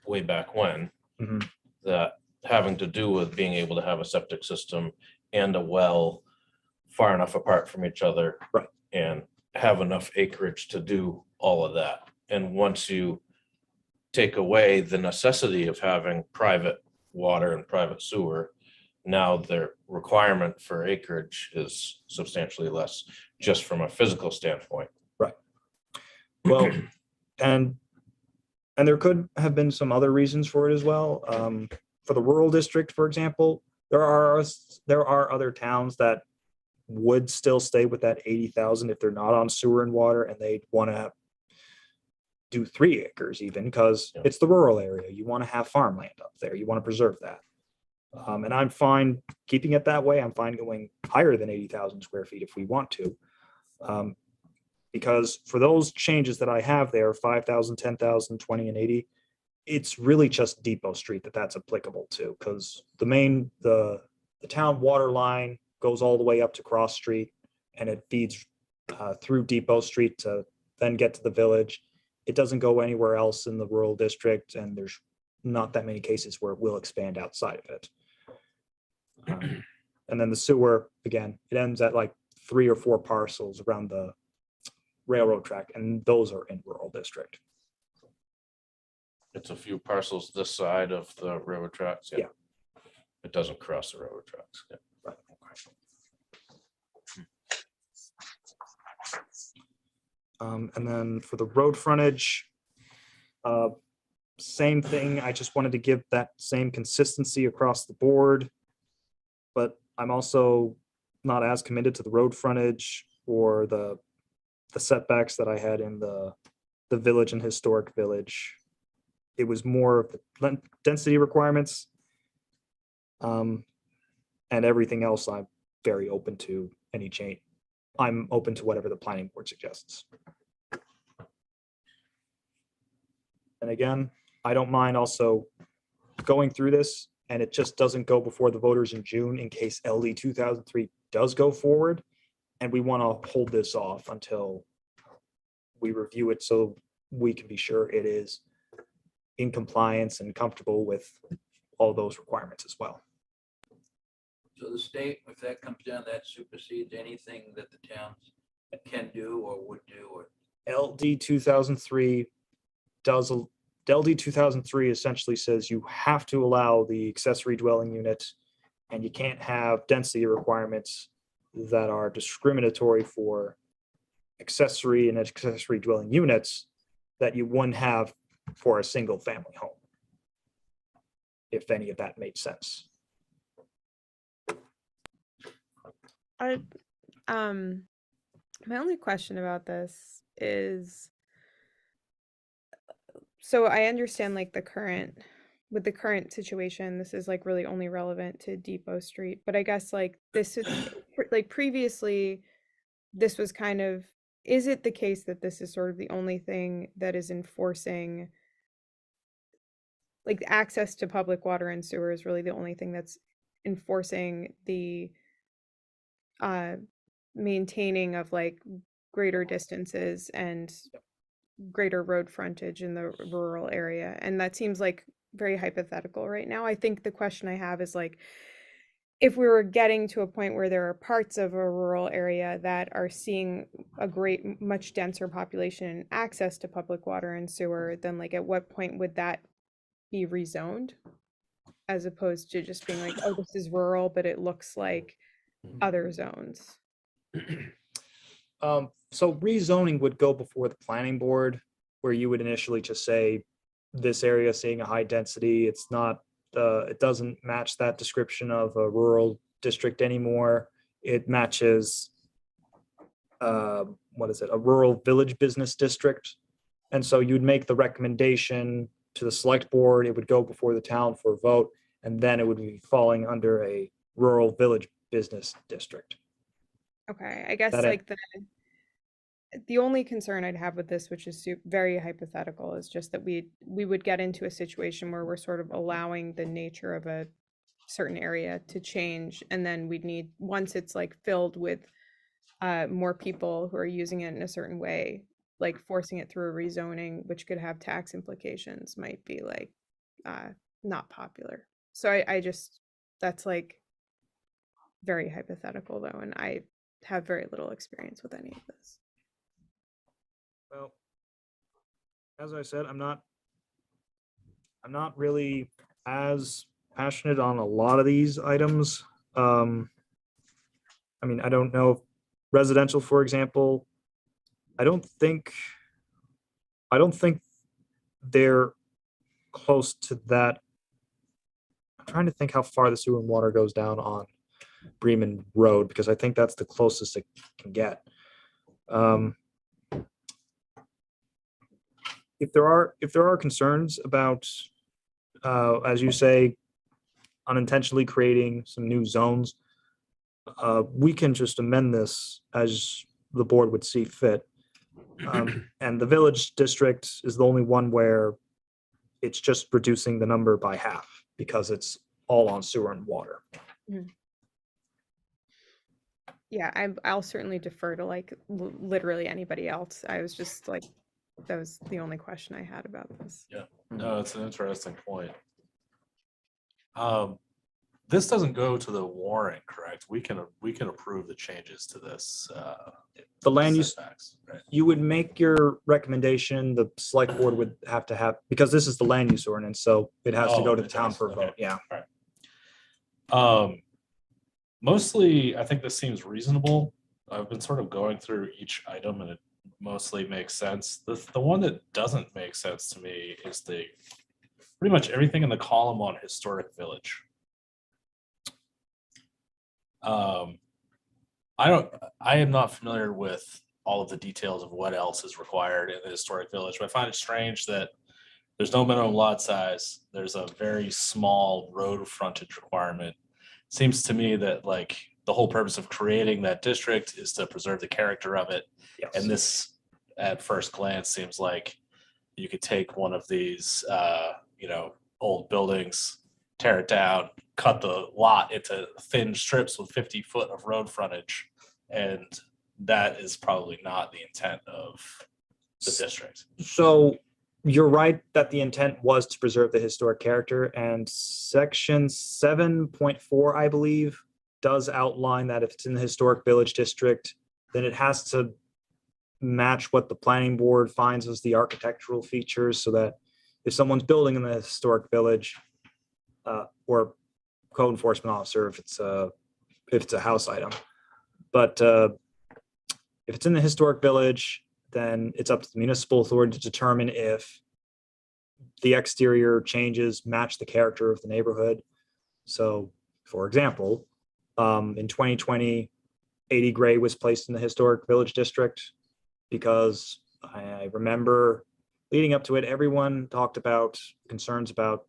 way back when, Mhm. that having to do with being able to have a septic system and a well far enough apart from each other. Right. And have enough acreage to do all of that. And once you take away the necessity of having private water and private sewer, now their requirement for acreage is substantially less, just from a physical standpoint. Well, and there could have been some other reasons for it as well. For the rural district, for example, there are other towns that would still stay with that 80,000 if they're not on sewer and water, and they'd want to do 3 acres even, because Yeah. it's the rural area. You want to have farmland up there. You want to preserve that. And I'm fine keeping it that way. I'm fine going higher than 80,000 square feet if we want to. Because for those changes that I have there, 5,000, 10,000, 20, and 80, it's really just Depot Street that's applicable to, because the town water line goes all the way up to Cross Street, and it feeds through Depot Street to then get to the village. It doesn't go anywhere else in the rural district, and there's not that many cases where it will expand outside of it. And then the sewer, again, it ends at like 3 or 4 parcels around the railroad track, and those are in rural district. It's a few parcels this side of the railroad tracks. Yeah. It doesn't cross the railroad tracks. Yeah. Right. And then for the road frontage, same thing. I just wanted to give that same consistency across the board. But I'm also not as committed to the road frontage or the setbacks that I had in the village and historic village. It was more of the density requirements. And everything else, I'm very open to any change. I'm open to whatever the planning board suggests. And again, I don't mind also going through this, and it just doesn't go before the voters in June in case LD 2003 does go forward. And we want to hold this off until we review it so we can be sure it is in compliance and comfortable with all those requirements as well. So the state, if that comes down, that supersedes anything that the towns can do or would do, or LD 2003 does, LD 2003 essentially says you have to allow the accessory dwelling unit, and you can't have density requirements that are discriminatory for accessory and accessory dwelling units that you wouldn't have for a single family home. If any of that made sense. I, my only question about this is, so I understand like with the current situation, this is like really only relevant to Depot Street, but I guess like this is like previously, this was kind of, is it the case that this is sort of the only thing that is enforcing, like access to public water and sewer is really the only thing that's enforcing the maintaining of like greater distances and greater road frontage in the rural area? And that seems like very hypothetical right now. I think the question I have is like, if we were getting to a point where there are parts of a rural area that are seeing a much denser population and access to public water and sewer, then like at what point would that be rezoned? As opposed to just being like, oh, this is rural, but it looks like other zones. So rezoning would go before the planning board, where you would initially just say, this area is seeing a high density, it's not, it doesn't match that description of a rural district anymore. It matches, what is it, a rural village business district. And so you'd make the recommendation to the select board, it would go before the town for a vote, and then it would be falling under a rural village business district. Okay, I guess That like the only concern I'd have with this, which is very hypothetical, is just that we would get into a situation where we're sort of allowing the nature of a certain area to change, and then we'd need, once it's like filled with more people who are using it in a certain way, like forcing it through a rezoning, which could have tax implications, might be like not popular. So I just, that's like very hypothetical though, and I have very little experience with any of this. Well, as I said, I'm not really as passionate on a lot of these items. I mean, I don't know if residential, for example, I don't think they're close to that. I'm trying to think how far the sewer and water goes down on Bremen Road, because I think that's the closest it can get. If there are concerns about, as you say, unintentionally creating some new zones, we can just amend this as the board would see fit. And the village district is the only one where it's just reducing the number by half because it's all on sewer and water. Yeah, I'll certainly defer to like literally anybody else. I was just like, that was the only question I had about this. Yeah, no, it's an interesting point. This doesn't go to the warrant, correct? We can approve the changes to this. The land use, setbacks, right? you would make your recommendation, the select board would have to have, because this is the land use ordinance, so it has to Oh, go to the it town does, for a okay. vote, yeah. Mostly, I think this seems reasonable. I've been sort of going through each item and it mostly makes sense. The one that doesn't make sense to me is pretty much everything in the column on historic village. I am not familiar with all of the details of what else is required in the historic village, but I find it strange that there's no minimum lot size. There's a very small road frontage requirement. Seems to me that like the whole purpose of creating that district is to preserve the character of it. Yes. And this, at first glance, seems like you could take one of these, old buildings, tear it down, cut the lot into thin strips with 50 foot of road frontage. And that is probably not the intent of the district. So you're right that the intent was to preserve the historic character, and section 7.4, I believe, does outline that if it's in the historic village district, then it has to match what the planning board finds as the architectural features, so that if someone's building in the historic village, or code enforcement officer, if it's a house item. But if it's in the historic village, then it's up to the municipal authority to determine if the exterior changes match the character of the neighborhood. So, for example, in 2020, 80 Gray was placed in the historic village district because I remember leading up to it, everyone talked about concerns about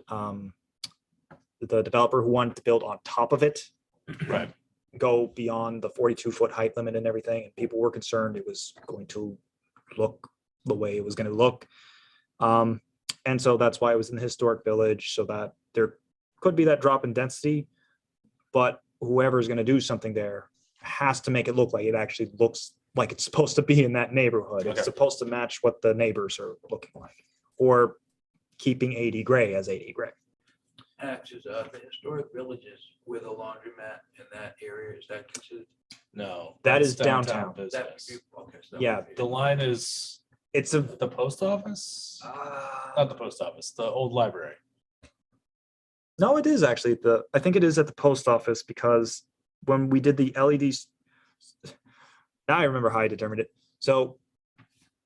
the developer who wanted to build on top of it, Right. go beyond the 42-foot height limit and everything. And people were concerned it was going to look the way it was going to look. And so that's why it was in the historic village, so that there could be that drop in density, but whoever is going to do something there has to make it look like it actually looks like it's supposed to be in that neighborhood. Okay. It's supposed to match what the neighbors are looking like, or keeping 80 Gray as 80 Gray. Actually, the historic villages with a laundromat in that area, is that considered? No. That that's is downtown. That would business. be- okay, so that Yeah, would be- The line is It's a, the post office, not the post office, the old library. no, it is actually I think it is at the post office, because when we did the LEDs, now I remember how I determined it. So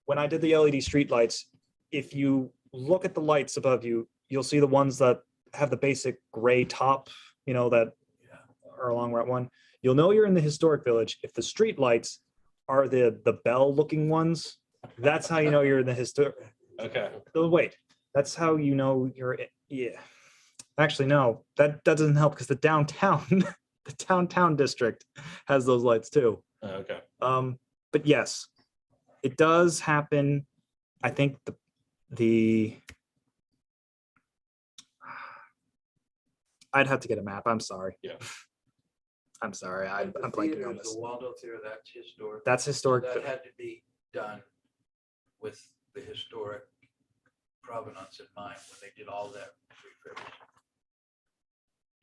when I did the LED streetlights, if you look at the lights above you, you'll see the ones that have the basic gray top, that are along Route 1. You'll know you're in the historic village if the street lights are the bell looking ones. That's how you know you're in the historic. Okay. Oh, wait, that's how you know yeah. Actually, no, that doesn't help, because the downtown, the downtown district has those lights too. Okay. But yes, it does happen. I think I'd have to get a map. I'm sorry. Yeah. I'm sorry. I'm The blanking theater, on the this. Waldorf Theater, that's historic. That's historic. That had to be done with the historic provenance in mind when they did all that refurbishment.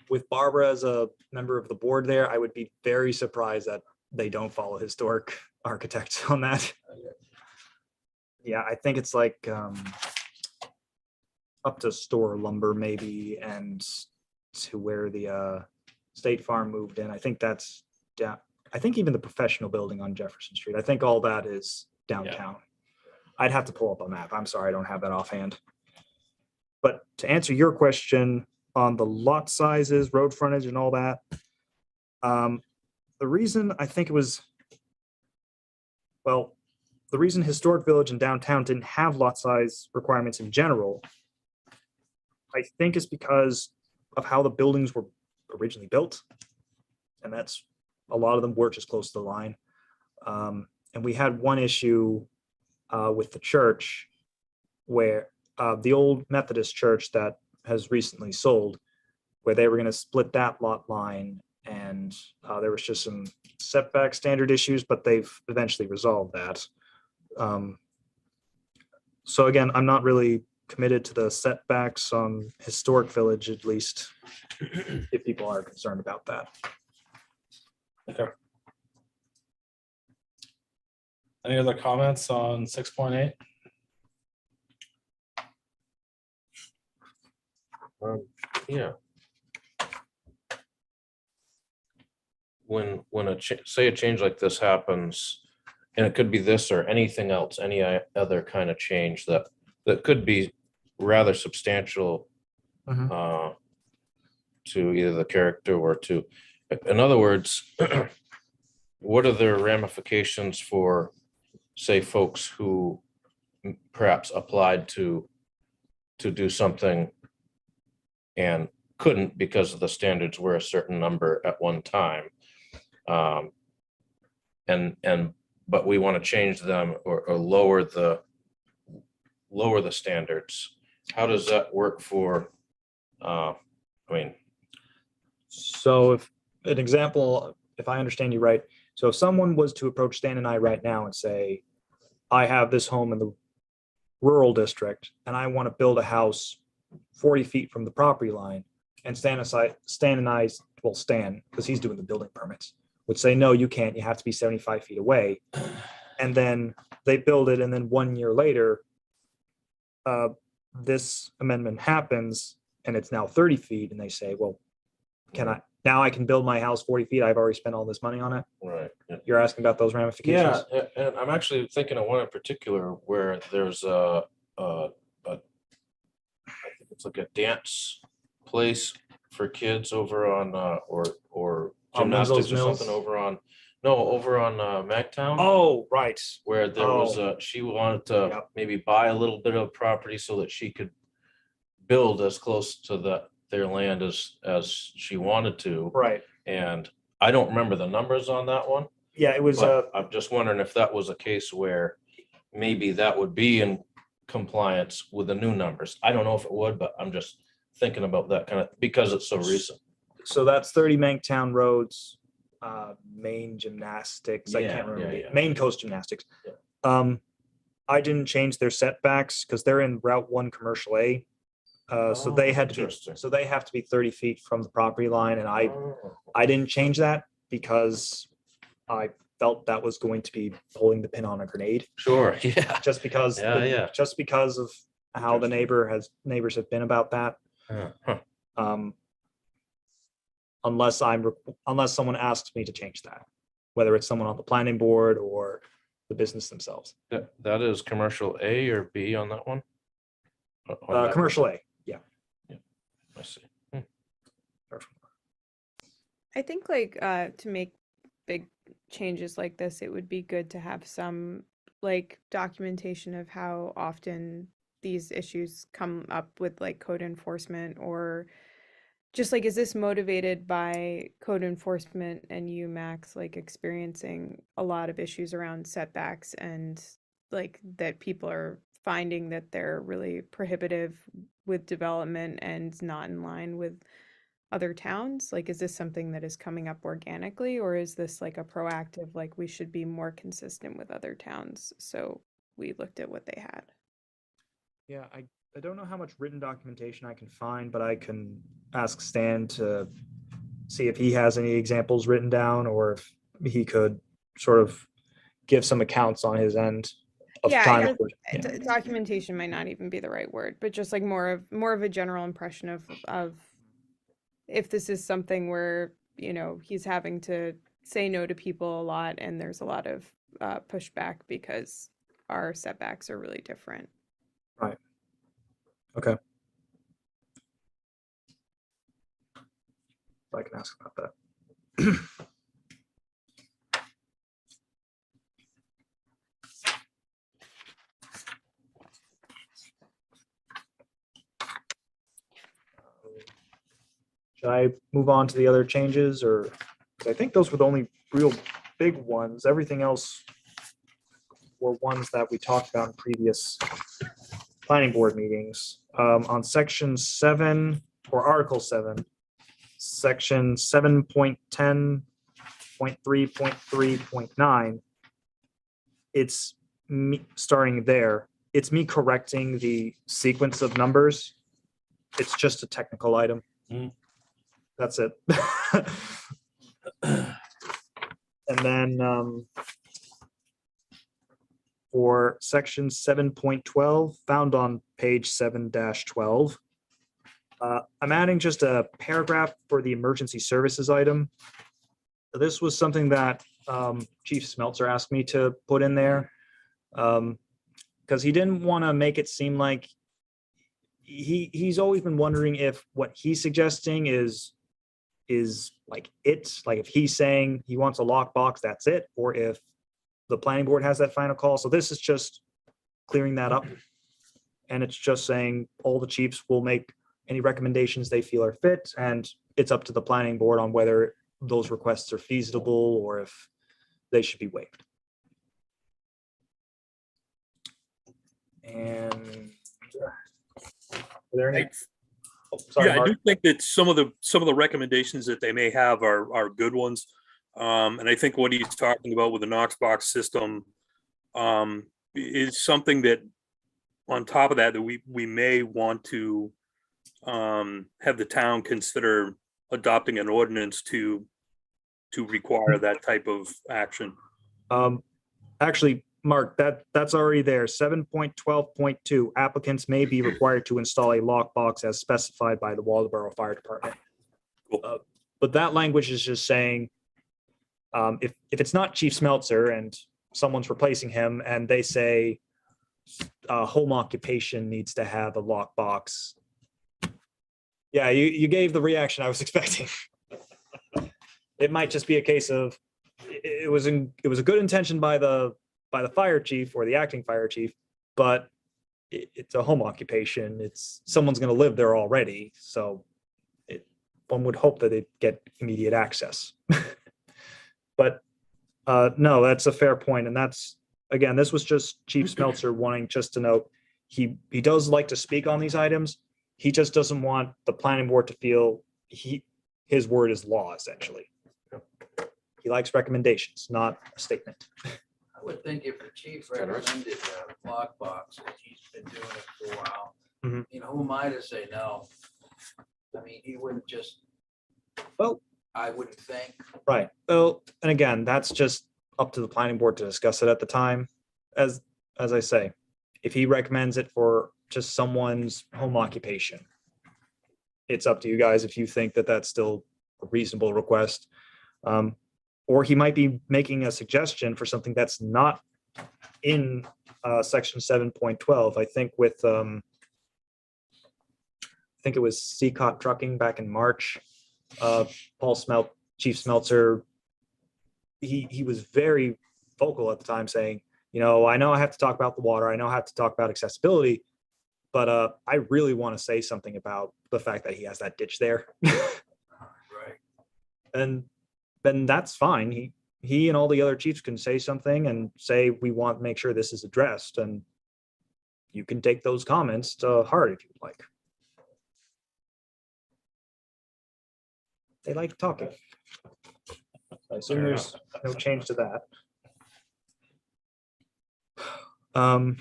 With Barbara as a member of the board there, I would be very surprised that they don't follow historic architects on that. Yeah, I think it's like up to Store Lumber maybe, and to where the State Farm moved in. I think that's down. I think even the professional building on Jefferson Street. I think all that is downtown. I'd have to pull up a map. I'm sorry, I don't have that offhand. But to answer your question on the lot sizes, road frontage and all that, the reason I think it was, well, the reason historic village and downtown didn't have lot size requirements in general, I think is because of how the buildings were originally built. And that's, a lot of them were just close to the line. And we had one issue with the church where the old Methodist church that has recently sold, where they were going to split that lot line, and there was just some setback standard issues, but they've eventually resolved that. So again, I'm not really committed to the setbacks on historic village, at least if people are concerned about that. Okay. Any other comments on 6.8? Yeah. When say a change like this happens, and it could be this or anything else, any other kind of change that could be rather substantial Mhm. To either the character or to, in other words, what are the ramifications for, say, folks who perhaps applied to do something and couldn't because of the standards were a certain number at one time. But we want to change them or lower the standards. How does that work for, So if an example, if I understand you right, so if someone was to approach Stan and I right now and say, I have this home in the rural district and I want to build a house 40 feet from the property line, and Stan and I, well, Stan, because he's doing the building permits, would say, no, you can't, you have to be 75 feet away. and then they build it, and then 1 year later, this amendment happens, and it's now 30 feet, and they say, well, now I can build my house 40 feet, I've already spent all this money on it. Right. Yeah. You're asking about those ramifications? Yeah, and I'm actually thinking of one in particular where there's a I think it's like a dance place for kids over on, or On gymnastics or Winslow's something Mills? over on Magtown. Oh, right. Where there was she wanted to Yep. maybe buy a little bit of property so that she could build as close to their land as she wanted to. Right. And I don't remember the numbers on that one. Yeah, it was, But I'm just wondering if that was a case where maybe that would be in compliance with the new numbers. I don't know if it would, but I'm just thinking about that kind of, because it's so recent. so that's 30 Manktown Roads, Maine Gymnastics, I Yeah, can't remember, yeah. Maine Coast Gymnastics. Yeah. I didn't change their setbacks because they're in Route 1 Commercial A. So they had to be, Interesting. so they have to be 30 feet from the property line, and I Oh, didn't change that because I felt that was going to be pulling the pin on a grenade, Sure, yeah. just because, Yeah. just because of how the neighbors have been about that. Huh. Unless someone asks me to change that, whether it's someone on the planning board or the business themselves. That is commercial A or B on that one? On that Commercial A, yeah. one? I see. I think like to make big changes like this, it would be good to have some like documentation of how often these issues come up with like code enforcement, or just like, is this motivated by code enforcement and you, Max, like experiencing a lot of issues around setbacks, and like that people are finding that they're really prohibitive with development and not in line with other towns? Like, is this something that is coming up organically, or is this like a proactive, like we should be more consistent with other towns? So we looked at what they had. Yeah, I don't know how much written documentation I can find, but I can ask Stan to see if he has any examples written down, or if he could sort of give some accounts on his end of Yeah, time. documentation might not even be the right word, but just like more of a general impression of if this is something where, you know, he's having to say no to people a lot, and there's a lot of pushback because our setbacks are really different. Right. Okay. I can ask about that. Should I move on to the other changes, or 'cause I think those were the only real big ones. Everything else were ones that we talked about in previous planning board meetings. On section 7 or article 7, section 7.10.3.3.9. It's me starting there. It's me correcting the sequence of numbers. It's just a technical item. That's it. And then for section 7.12, found on page 7-12, I'm adding just a paragraph for the emergency services item. This was something that Chief Smeltzer asked me to put in there, because he didn't want to make it seem like he's always been wondering if what he's suggesting is like if he's saying he wants a lockbox, that's it, or if the planning board has that final call. So this is just clearing that up. And it's just saying all the chiefs will make any recommendations they feel are fit, and it's up to the planning board on whether those requests are feasible or if they should be waived. And are there any? Oh, sorry, Yeah, I Mark. do think that some of the recommendations that they may have are good ones. And I think what he's talking about with the Knox box system is something that, on top of that, that we may want to have the town consider adopting an ordinance to require that type of action. Actually, Mark, that's already there. 7.12.2 applicants may be required to install a lockbox as specified by the Waldeboro Fire Department. Cool. But that language is just saying, if it's not Chief Smeltzer and someone's replacing him and they say home occupation needs to have a lockbox. Yeah, you gave the reaction I was expecting. It might just be a case of it was a good intention by the fire chief or the acting fire chief, but it's a home occupation. It's someone's going to live there already, so one would hope that they get immediate access. But no, that's a fair point, and that's again, this was just Chief Smeltzer wanting just to note he does like to speak on these items. He just doesn't want the planning board to feel his word is law, essentially. He likes recommendations, not a statement. I would think if the chief recommended a lockbox, and he's been doing it for a while, Mhm. you know, who am I to say no? I mean, he wouldn't just. Well- I wouldn't think. Right. Well, and again, that's just up to the planning board to discuss it at the time. As I say, if he recommends it for just someone's home occupation, it's up to you guys if you think that that's still a reasonable request. Or he might be making a suggestion for something that's not in section 7.12. I think with I think it was Seacott Trucking back in March. Chief Smeltzer, he was very vocal at the time saying, you know, I know I have to talk about the water. I know I have to talk about accessibility, but I really want to say something about the fact that he has that ditch there. Right. And then that's fine. He and all the other chiefs can say something and say, we want to make sure this is addressed. And you can take those comments to heart if you'd like. They like talking. I assume there's no change to that.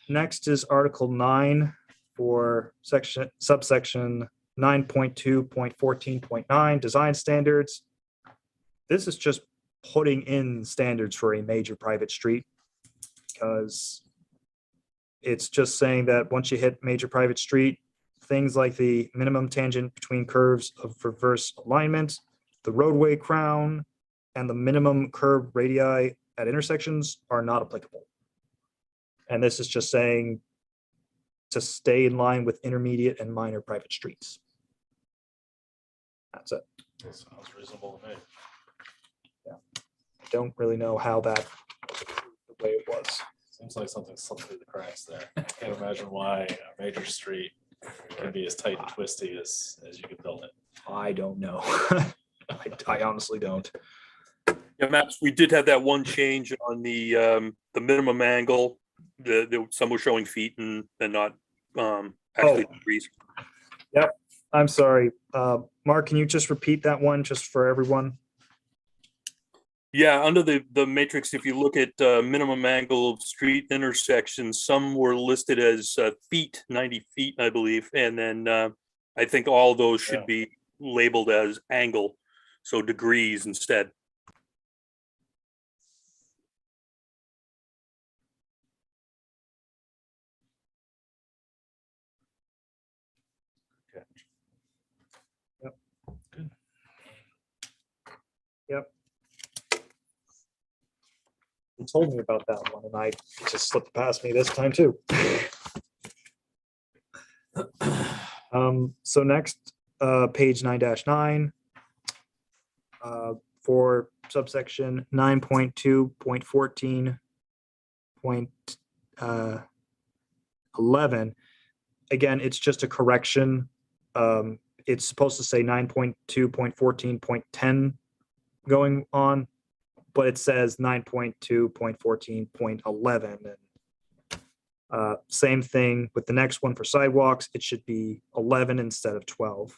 Next is Article 9 for subsection 9.2.14.9 design standards. This is just putting in standards for a major private street because it's just saying that once you hit major private street, things like the minimum tangent between curves of reverse alignment, the roadway crown, and the minimum curve radii at intersections are not applicable. And this is just saying to stay in line with intermediate and minor private streets. That's it. That sounds reasonable to me. I don't really know how that the way it was. Seems like something slipped through the cracks there. I can't imagine why a major street can be as tight and twisty as you could build it. I don't know. I honestly don't. Yeah, Maps, we did have that one change on the minimum angle. Some were showing feet and not actually degrees. I'm sorry. Mark, can you just repeat that one just for everyone? Yeah, under the matrix, if you look at minimum angle of street intersections, some were listed as feet, 90 feet, I believe. And then I think all those should be labeled as angle, so degrees instead. You told me about that one and I just slipped past me this time too. So next, page 9-9. For subsection 9.2.14.11. Again, it's just a correction. It's supposed to say 9.2.14.10 going on, but it says 9.2.14.11. And same thing with the next one for sidewalks. It should be 11 instead of 12.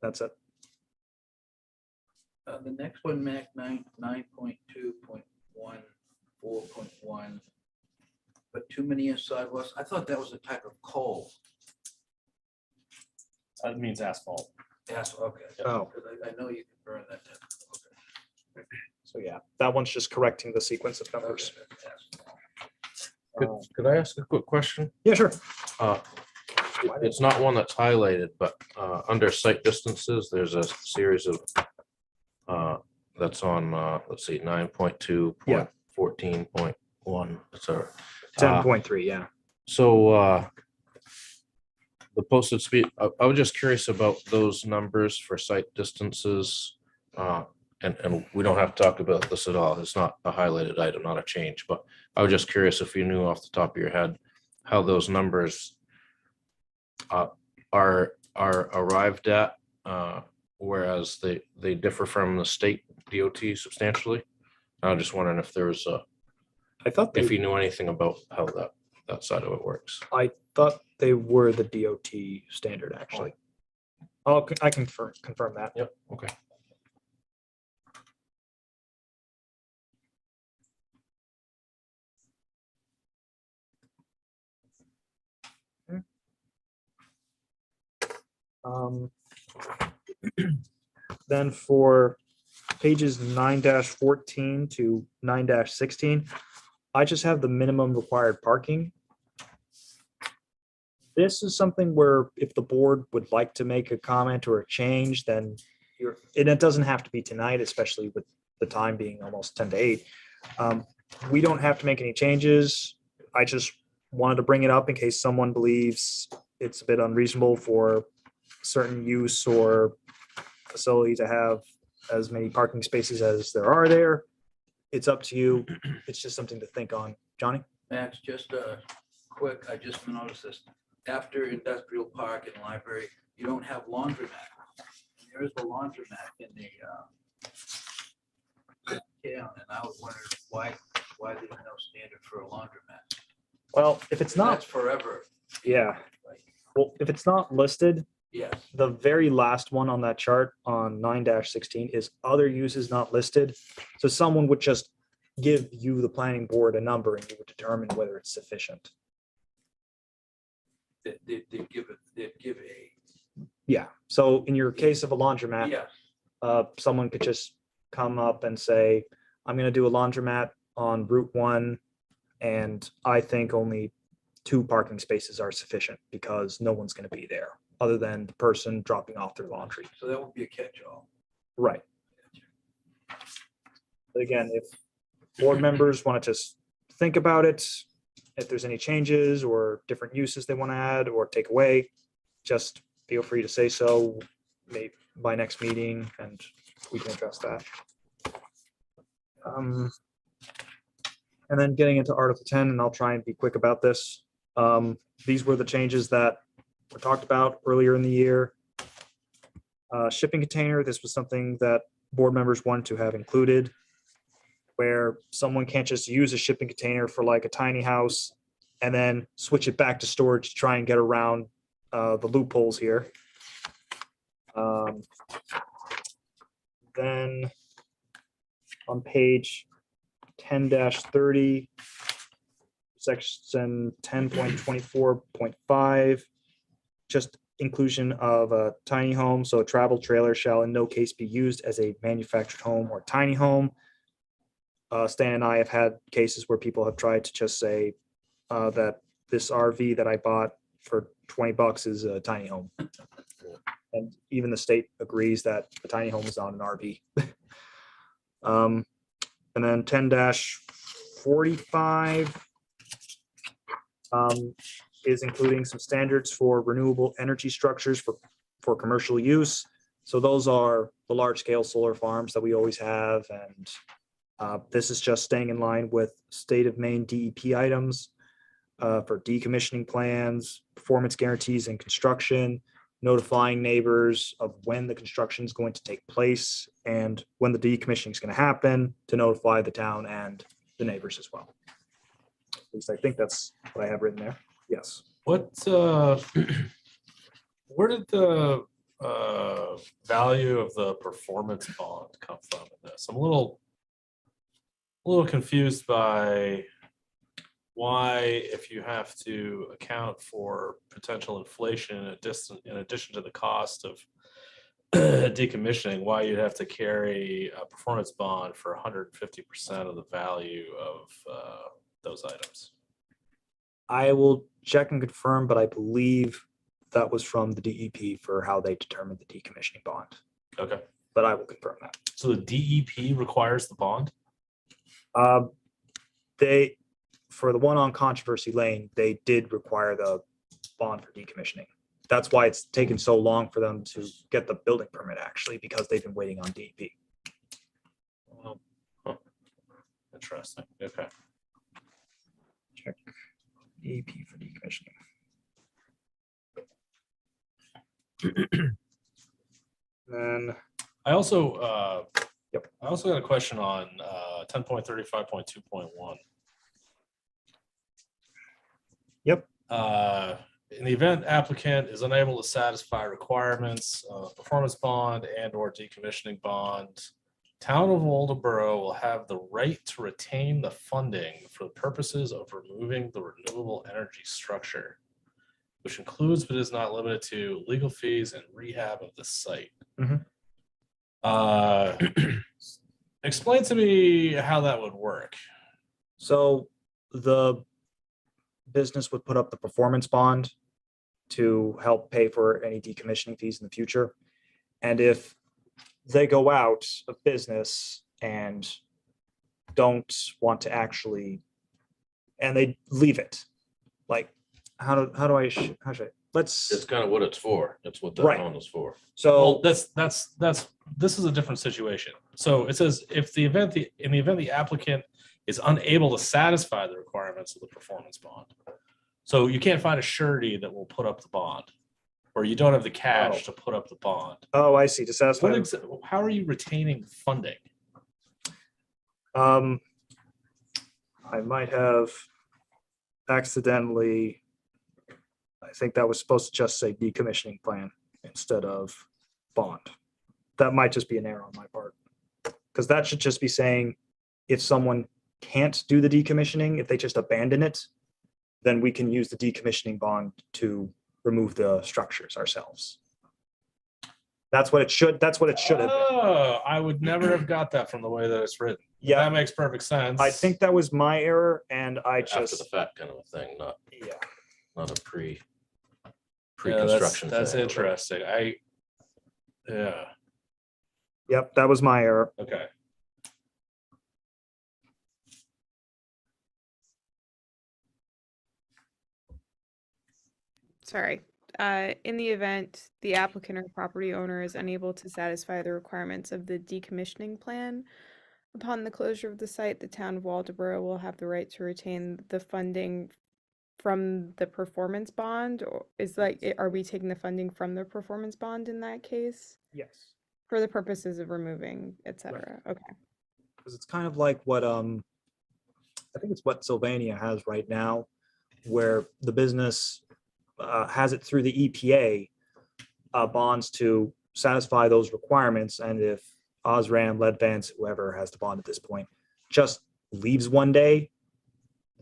That's it. The next one, Mac, 9.2.14.1. But too many sidewalks. I thought that was a type of coal. That means asphalt. Yes, okay. Oh. 'Cause I know you can burn that type. Okay. So yeah, that one's just correcting the sequence of numbers. Could I ask a quick question? Yeah, sure. It's not one that's highlighted, but under site distances, there's a series of that's on, let's see, 9.2, Yeah. 14.1, et cetera. 10.3, yeah. So the posted speed, I was just curious about those numbers for site distances. And we don't have to talk about this at all. It's not a highlighted item, not a change, but I was just curious if you knew off the top of your head how those numbers are arrived at, whereas they differ from the state DOT substantially. I was just wondering if there was I thought if they, you knew anything about how that side of it works. I thought they were the DOT standard, actually. Oh, I can confirm that. Yep. Okay. Um, Then for pages 9-14 to 9-16, I just have the minimum required parking. This is something where if the board would like to make a comment or a change, then and it doesn't have to be tonight, especially with the time being almost 10 to 8. We don't have to make any changes. I just wanted to bring it up in case someone believes it's a bit unreasonable for certain use or facility to have as many parking spaces as there are there. It's up to you. It's just something to think on. Johnny? Max, just quick, I just noticed this. After industrial park and library, you don't have laundromat. There is a laundromat in the town, and I was wondering why there's no standard for a laundromat. Well, if it's That's not, forever. yeah. Well, if it's not listed, Yes, the very last one on that chart on 9-16 is other uses not listed. So someone would just give you, the planning board, a number and you would determine whether it's sufficient. they give a, Yeah. So in your case of a laundromat, yes, someone could just come up and say, I'm going to do a laundromat on Route 1, and I think only 2 parking spaces are sufficient because no one's going to be there other than the person dropping off their laundry. so that would be a catch-all. Right. But again, if board members want to just think about it, if there's any changes or different uses they want to add or take away, just feel free to say so, maybe by next meeting, and we can address that. And then getting into Article 10, and I'll try and be quick about this. These were the changes that were talked about earlier in the year. Shipping container, this was something that board members wanted to have included, where someone can't just use a shipping container for like a tiny house and then switch it back to storage to try and get around the loopholes here. Then on page 10-30, section 10.24.5, just inclusion of a tiny home. So a travel trailer shall in no case be used as a manufactured home or tiny home. Stan and I have had cases where people have tried to just say that this RV that I bought for $20 is a tiny home. And even the state agrees that a tiny home is not an RV. And then 10-45 is including some standards for renewable energy structures for commercial use. So those are the large scale solar farms that we always have. And this is just staying in line with state of Maine DEP items for decommissioning plans, performance guarantees in construction, notifying neighbors of when the construction is going to take place and when the decommissioning is going to happen, to notify the town and the neighbors as well. At least I think that's what I have written there. Yes. What, where did the value of the performance bond come from in this? I'm a little confused by why, if you have to account for potential inflation in addition to the cost of decommissioning, why you'd have to carry a performance bond for 150% of the value of those items. I will check and confirm, but I believe that was from the DEP for how they determined the decommissioning bond, Okay, but I will confirm that. so the DEP requires the bond? They, for the one on Controversy Lane, they did require the bond for decommissioning. That's why it's taken so long for them to get the building permit, actually, because they've been waiting on DEP. Well, huh. Interesting, okay. Check DEP for decommissioning. Then, I also, Yep. I also got a question on 10.35.2.1. Yep. In the event applicant is unable to satisfy requirements of performance bond and or decommissioning bond, Town of Waldeboro will have the right to retain the funding for the purposes of removing the renewable energy structure, which includes but is not limited to legal fees and rehab of the site. Mhm. Explain to me how that would work. so the business would put up the performance bond to help pay for any decommissioning fees in the future. And if they go out of business and don't want to actually, and they leave it, like, how should I, It's kind of what it's for. It's what that Right. bond is for. Well, so, this is a different situation. So it says if in the event the applicant is unable to satisfy the requirements of the performance bond. So you can't find a surety that will put up the bond, or you don't have the cash to put up the bond. oh, I see, to satisfy. How are you retaining funding? I might have accidentally, I think that was supposed to just say decommissioning plan instead of bond. That might just be an error on my part. Because that should just be saying if someone can't do the decommissioning, if they just abandon it, then we can use the decommissioning bond to remove the structures ourselves. That's what it should have been. Oh, I would never have got that from the way that it's written. Yeah. That makes perfect sense. I think that was my error and I After the just, fact kind of a thing, not yeah. a Yeah, pre-construction. That's thing. interesting. Yeah, Yep, that was my error. okay. Sorry. In the event the applicant or property owner is unable to satisfy the requirements of the decommissioning plan, upon the closure of the site, the town of Waldeboro will have the right to retain the funding from the performance bond, or are we taking the funding from the performance bond in that case? Yes. For the purposes of removing, et cetera. Okay. Because it's kind of like what I think it's what Sylvania has right now, where the business has it through the EPA bonds to satisfy those requirements. And if Osram, Leadvance, whoever has the bond at this point, just leaves one day,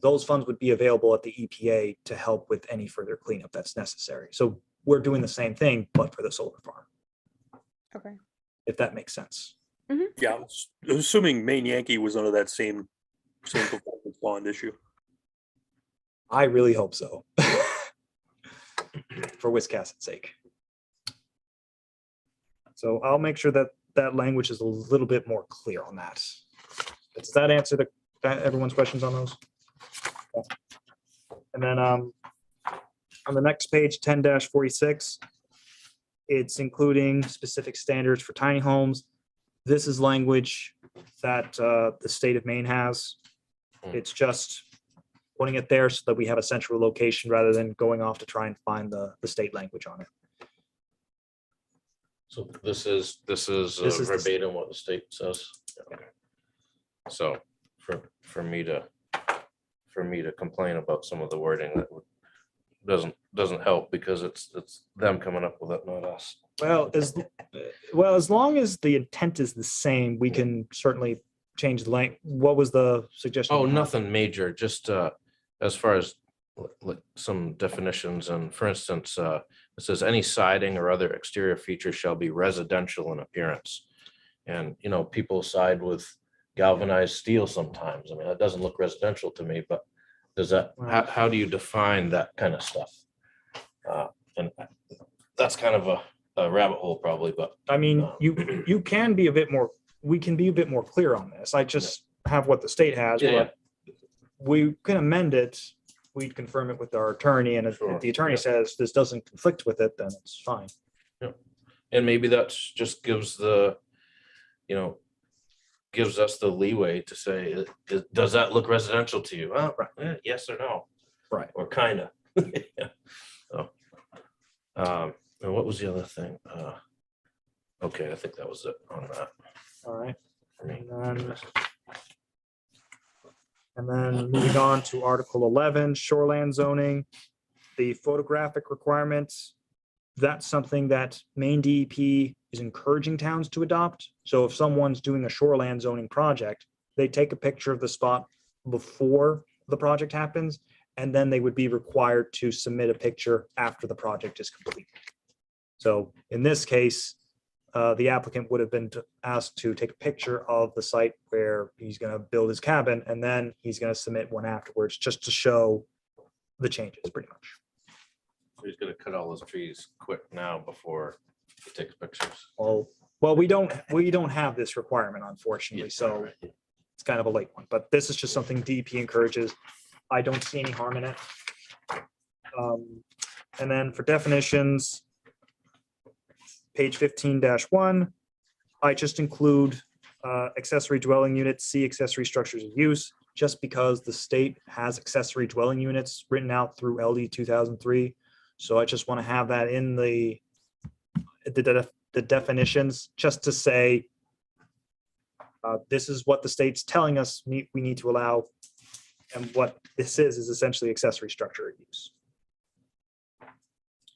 those funds would be available at the EPA to help with any further cleanup that's necessary. So we're doing the same thing, but for the solar farm, Okay. if that makes sense. Yeah, assuming Maine Yankee was under that same performance bond issue. I really hope so. For Wiscasset's sake. So I'll make sure that that language is a little bit more clear on that. Does that answer everyone's questions on those? Okay. And then on the next page, 10-46, it's including specific standards for tiny homes. This is language that the state of Maine has. It's just putting it there so that we have a central location rather than going off to try and find the state language on it. So this is This is the- verbatim what the state says. Okay. So for me to complain about some of the wording that doesn't help because it's them coming up with it, not us. Well, as long as the intent is the same, we can certainly change the length. What was the suggestion? Oh, nothing major, just as far as like some definitions, and for instance, it says any siding or other exterior feature shall be residential in appearance. And, you know, people side with galvanized steel sometimes. I mean, that doesn't look residential to me, but does that, how do you define that kind of stuff? And that's kind of a rabbit hole probably, but I mean, you can be a bit more, we can be a bit more clear on this. I just have what the state has, Yeah, yeah. but we can amend it. We'd confirm it with our attorney, and if Sure, the attorney yeah. says this doesn't conflict with it, then it's fine. and maybe that's just gives the, you know, gives us the leeway to say, does that look residential to you? Well, yes or no. Right. Or kind of. So, and what was the other thing? Okay, I think that was it on that. All right. for me. And then moving on to Article 11, shoreland zoning, the photographic requirements. That's something that Maine DEP is encouraging towns to adopt. So if someone's doing a shoreland zoning project, they take a picture of the spot before the project happens, and then they would be required to submit a picture after the project is complete. So in this case, the applicant would have been asked to take a picture of the site where he's going to build his cabin, and then he's going to submit one afterwards, just to show the changes, pretty much. So he's gonna cut all those trees quick now before he takes pictures. Well, we don't have this requirement, unfortunately, so it's kind of a late one, but this is just something DEP encourages. I don't see any harm in it. And then for definitions, page 15-1, I just include accessory dwelling units, see accessory structures of use, just because the state has accessory dwelling units written out through LD 2003. So I just want to have that in the definitions, just to say, this is what the state's telling us we need to allow. And what this is essentially accessory structure of use.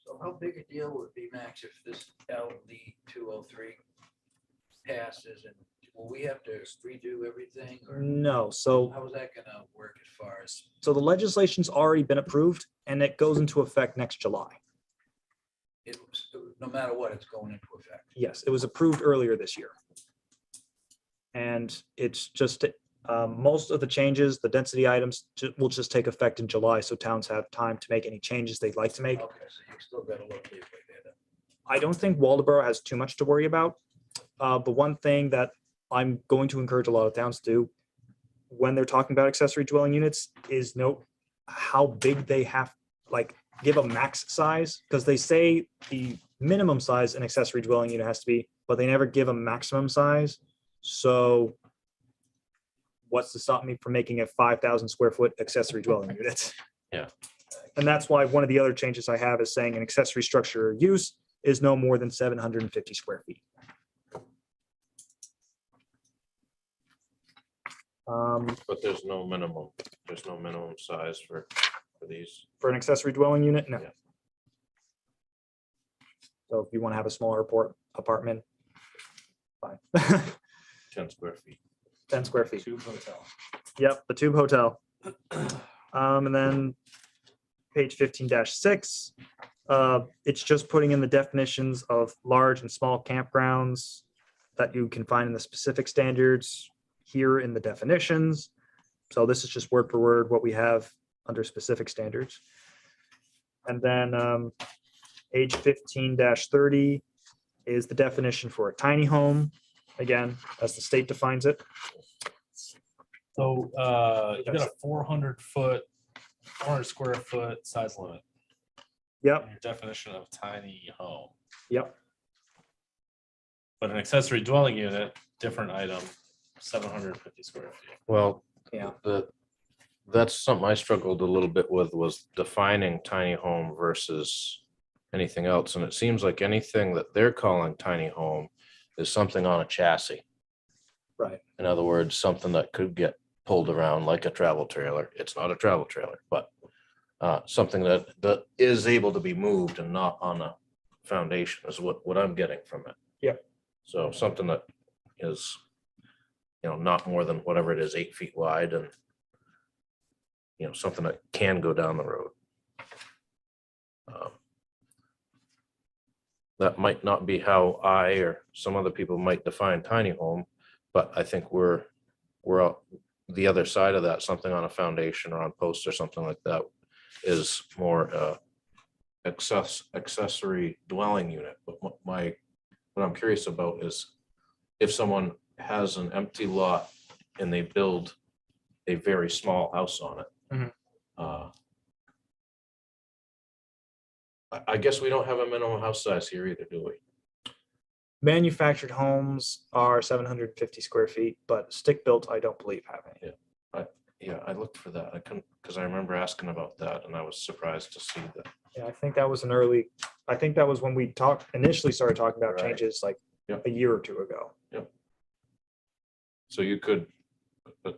So how big a deal would it be, Max, if this LD 203 passes, and will we have to redo everything, or No, so how is that gonna work as far as? the legislation's already been approved and it goes into effect next July. No matter what, it's going into effect. Yes, it was approved earlier this year. And it's just, most of the changes, the density items will just take effect in July, so towns have time to make any changes they'd like to make. Okay, so you still got a little bit there then. I don't think Waldeboro has too much to worry about. The one thing that I'm going to encourage a lot of towns to do when they're talking about accessory dwelling units is note how big they have, like give a max size, because they say the minimum size an accessory dwelling unit has to be, but they never give a maximum size. So what's to stop me from making a 5,000 square foot accessory dwelling unit? Yeah. And that's why one of the other changes I have is saying an accessory structure use is no more than 750 square feet. But there's no minimum size for these. For an accessory dwelling unit, no. Yeah. So if you want to have a smaller apartment, fine. 10 square feet. 10 square feet. Tube hotel. Yep, the Tube Hotel. And then page 15-6, it's just putting in the definitions of large and small campgrounds that you can find in the specific standards here in the definitions. So this is just word for word what we have under specific standards. And then page 15-30 is the definition for a tiny home, again, as the state defines it. So you got a 400 square foot size limit. Yep, in Your definition of tiny home, yep. but an accessory dwelling unit, different item, 750 square feet. Well, Yeah. that's something I struggled a little bit with, was defining tiny home versus anything else. And it seems like anything that they're calling tiny home is something on a chassis. Right. In other words, something that could get pulled around like a travel trailer. It's not a travel trailer, but something that is able to be moved and not on a foundation is what I'm getting from it. Yeah. So something that is, not more than whatever it is, 8 feet wide and, something that can go down the road. That might not be how I or some other people might define tiny home, but I think we're out the other side of that, something on a foundation or on posts or something like that is more accessory dwelling unit. But what I'm curious about is if someone has an empty lot and they build a very small house on it. Mhm. I guess we don't have a minimum house size here either, do we? Manufactured homes are 750 square feet, but stick built, I don't believe have any. Yeah, I looked for that. I couldn't, because I remember asking about that and I was surprised to see that. Yeah, I think that was when we initially started talking about Right. changes like Yep. a year or two ago. So you could,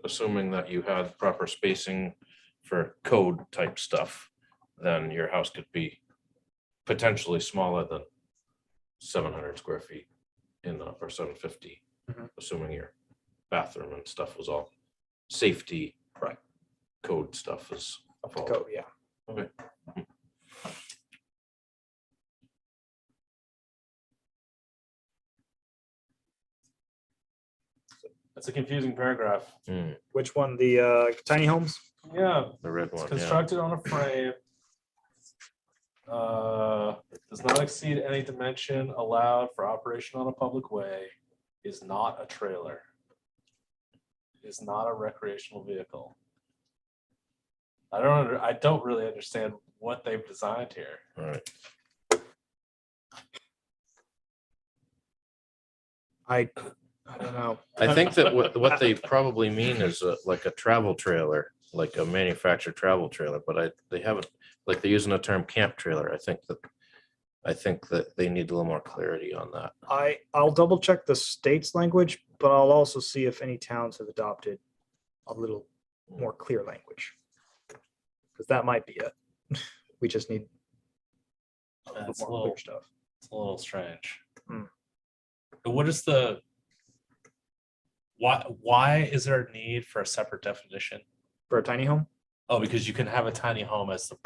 assuming that you had proper spacing for code type stuff, then your house could be potentially smaller than 700 square feet or 750, Mhm. assuming your bathroom and stuff was all safety. Right. Code stuff is. Up to code, yeah. Okay. It's a confusing paragraph. Which one? The tiny homes? Yeah, The red it's one, yeah. constructed on a frame. Does not exceed any dimension allowed for operation on a public way, is not a trailer. Is not a recreational vehicle. I don't really understand what they've designed here. All right. I don't know. I think that what they probably mean is like a travel trailer, like a manufactured travel trailer, but they haven't, like they're using the term camp trailer. I think that they need a little more clarity on that. I'll double check the state's language, but I'll also see if any towns have adopted a little more clear language. Because that might be it. We just need a little That's a more little- clear stuff. It's a little strange. Hmm. What is why is there a need for a separate definition? For a tiny home? Oh, because you can have a tiny home as the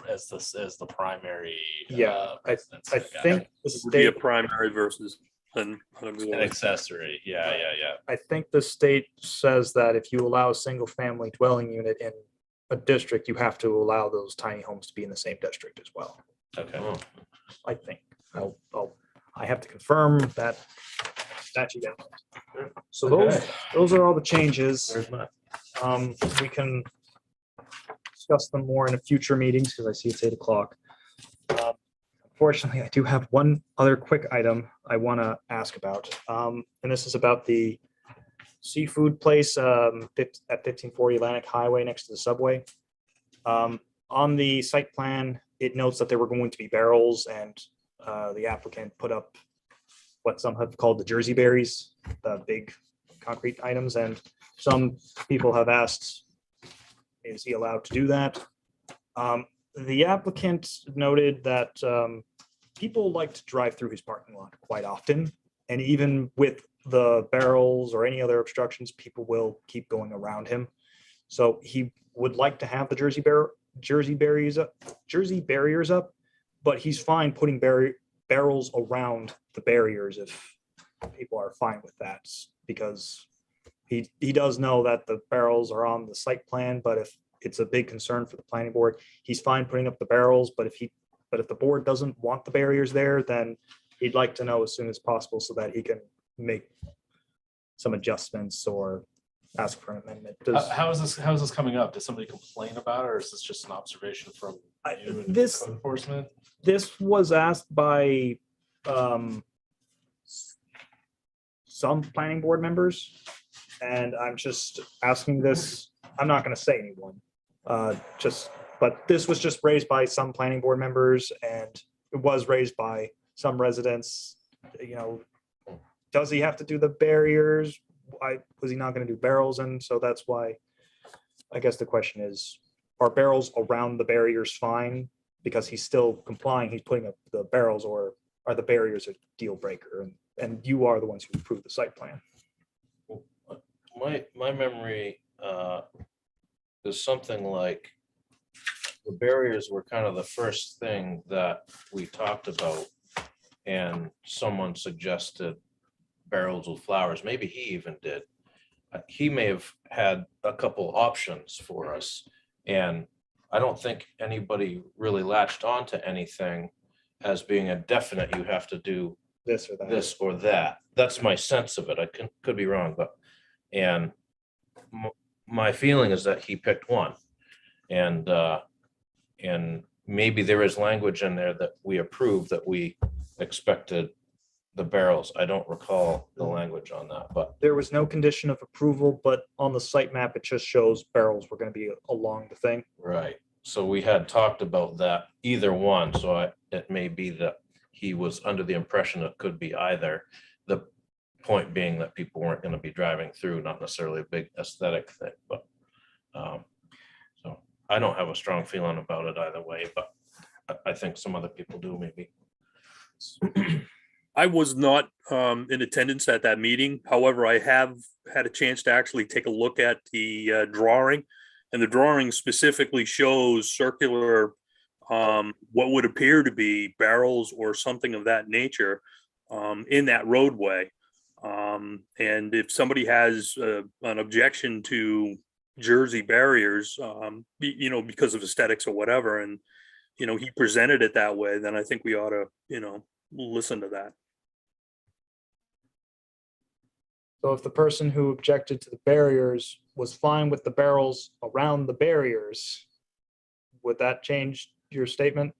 primary. Yeah, residence. I Got it. think the Would be a state, primary versus an An auxiliary. accessory. Yeah. I think the state says that if you allow a single family dwelling unit in a district, you have to allow those tiny homes to be in the same district as well. Okay. Oh, I think. I have to confirm that statute. So those are all the changes. There's my. We can discuss them more in a future meetings because I see it's 8 o'clock. Unfortunately, I do have one other quick item I want to ask about. And this is about the seafood place at 1540 Atlantic Highway next to the subway. On the site plan, it notes that there were going to be barrels and the applicant put up what some have called the Jersey berries, the big concrete items. And some people have asked, is he allowed to do that? The applicant noted that people like to drive through his parking lot quite often. And even with the barrels or any other obstructions, people will keep going around him. So he would like to have the Jersey barriers up, but he's fine putting barrels around the barriers if people are fine with that, because he does know that the barrels are on the site plan, but if it's a big concern for the planning board, he's fine putting up the barrels, but if the board doesn't want the barriers there, then he'd like to know as soon as possible so that he can make some adjustments or ask for an amendment. How is this coming up? Did somebody complain about it, or is this just an observation from you and This code enforcement? was asked by some planning board members, and I'm just asking this. I'm not going to say anyone, but this was just raised by some planning board members, and it was raised by some residents. Does he have to do the barriers? Why was he not going to do barrels? And so that's why I guess the question is, are barrels around the barriers fine? Because he's still complying, he's putting up the barrels, or are the barriers a deal breaker? And you are the ones who approved the site plan. My memory is something like the barriers were kind of the first thing that we talked about. And someone suggested barrels with flowers. Maybe he even did. He may have had a couple options for us. And I don't think anybody really latched on to anything as being a definite, you have to do This or that. this or that. That's my sense of it. I could be wrong, but, and my feeling is that he picked one. And maybe there is language in there that we approved that we expected the barrels. I don't recall the language on that, but There was no condition of approval, but on the site map, it just shows barrels were gonna be along the thing. right. So we had talked about that, either one. So it may be that he was under the impression it could be either. The point being that people weren't going to be driving through, not necessarily a big aesthetic thing, but so I don't have a strong feeling about it either way, but I think some other people do maybe. I was not in attendance at that meeting. However, I have had a chance to actually take a look at the drawing. And the drawing specifically shows circular, what would appear to be barrels or something of that nature in that roadway. And if somebody has an objection to Jersey barriers, you know, because of aesthetics or whatever, and, you know, he presented it that way, then I think we ought to, you know, listen to that. So if the person who objected to the barriers was fine with the barrels around the barriers, would that change your statement?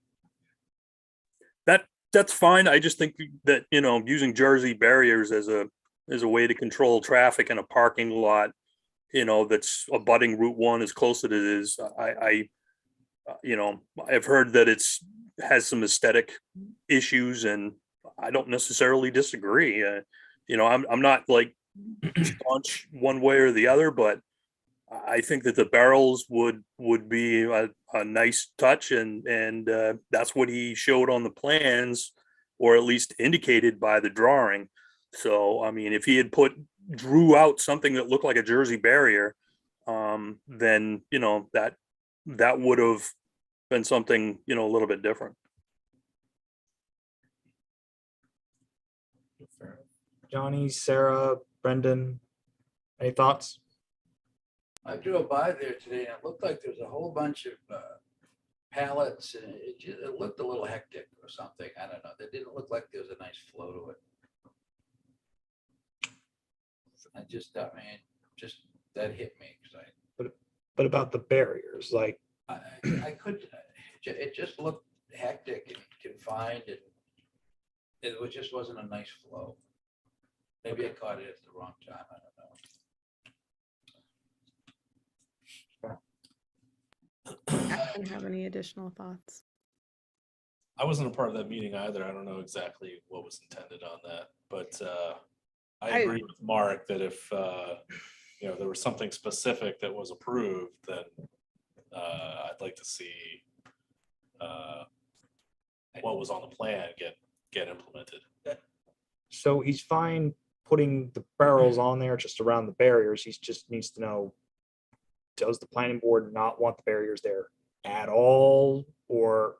That's fine. I just think that, you know, using Jersey barriers as a way to control traffic in a parking lot, you know, that's abutting Route 1 as close as it is. You know, I've heard that has some aesthetic issues, and I don't necessarily disagree. You know, I'm not like staunch one way or the other, but I think that the barrels would be a nice touch, and that's what he showed on the plans, or at least indicated by the drawing. So, I mean, if he had drew out something that looked like a Jersey barrier, then, you know, that would have been something, you know, a little bit different. Johnny, Sarah, Brendan, any thoughts? I drove by there today and it looked like there was a whole bunch of pallets and it looked a little hectic or something. I don't know. It didn't look like there was a nice flow to it. I mean, just that hit me because But about the barriers, like, I could, it just looked hectic and confined and it just wasn't a nice flow. Maybe I caught it at the wrong time. I don't know. I don't have any additional thoughts. I wasn't a part of that meeting either. I don't know exactly what was intended on that, but I agree with Mark that if you know, there was something specific that was approved, then I'd like to see what was on the plan get implemented. so he's fine putting the barrels on there just around the barriers. He just needs to know, does the planning board not want the barriers there at all? Or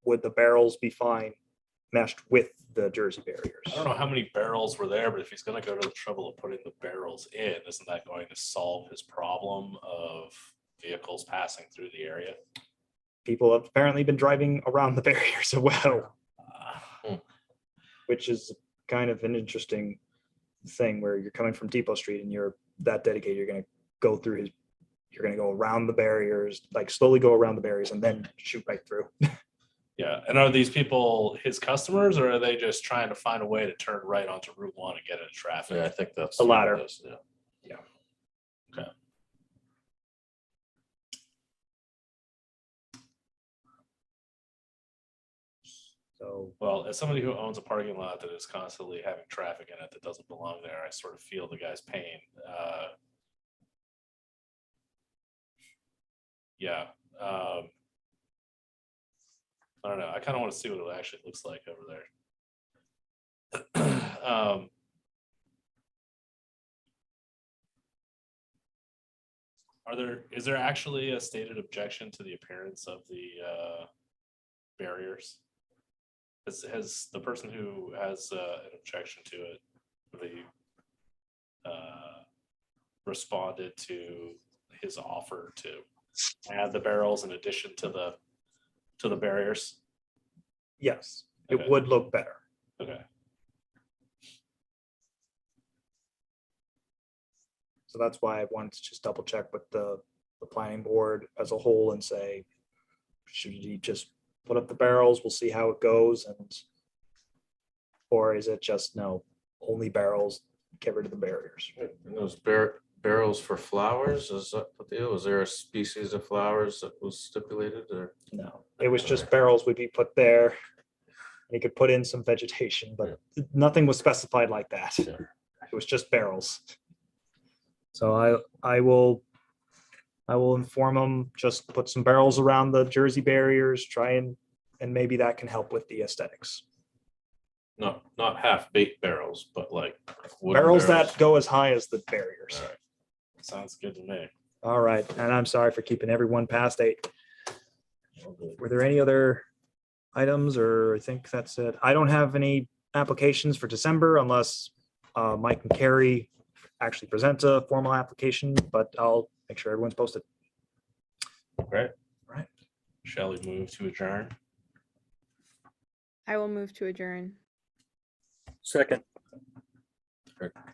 would the barrels be fine meshed with the Jersey barriers? I don't know how many barrels were there, but if he's gonna go to the trouble of putting the barrels in, isn't that going to solve his problem of vehicles passing through the area? People have apparently been driving around the barriers as well, which is kind of an interesting thing where you're coming from Depot Street and you're that dedicated, you're going to go through you're going to go around the barriers, like slowly go around the barriers and then shoot right through. Yeah, and are these people his customers, or are they just trying to find a way to turn right onto Route 1 and get into traffic? Yeah, I think that's The latter. what it is, yeah. Okay. So Well, as somebody who owns a parking lot that is constantly having traffic in it that doesn't belong there, I sort of feel the guy's pain. Yeah. I don't know. I kind of want to see what it actually looks like over there. Is there actually a stated objection to the appearance of the barriers? Has the person who has an objection to it, responded to his offer to add the barrels in addition to the barriers? Yes, it Okay. would look better. Okay, So that's why I wanted to just double check with the planning board as a whole and say, should you just put up the barrels? We'll see how it goes and or is it just no, only barrels, get rid of the barriers? And those barrels for flowers, is that the deal? Was there a species of flowers that was stipulated or? No, it was just barrels would be put there. You could put in some vegetation, but nothing was specified like that. It was just barrels. So I will inform them, just put some barrels around the Jersey barriers, try and maybe that can help with the aesthetics. Not half-baked barrels, but like wooden Barrels that go as high as the barriers. All right. sounds good to me. All right, and I'm sorry for keeping everyone past 8. Were there any other items, or I think that's it? I don't have any applications for December unless Mike and Carrie actually present a formal application, but I'll make sure everyone's posted. Great. Right. Shall we move to adjourn? I will move to adjourn. Second.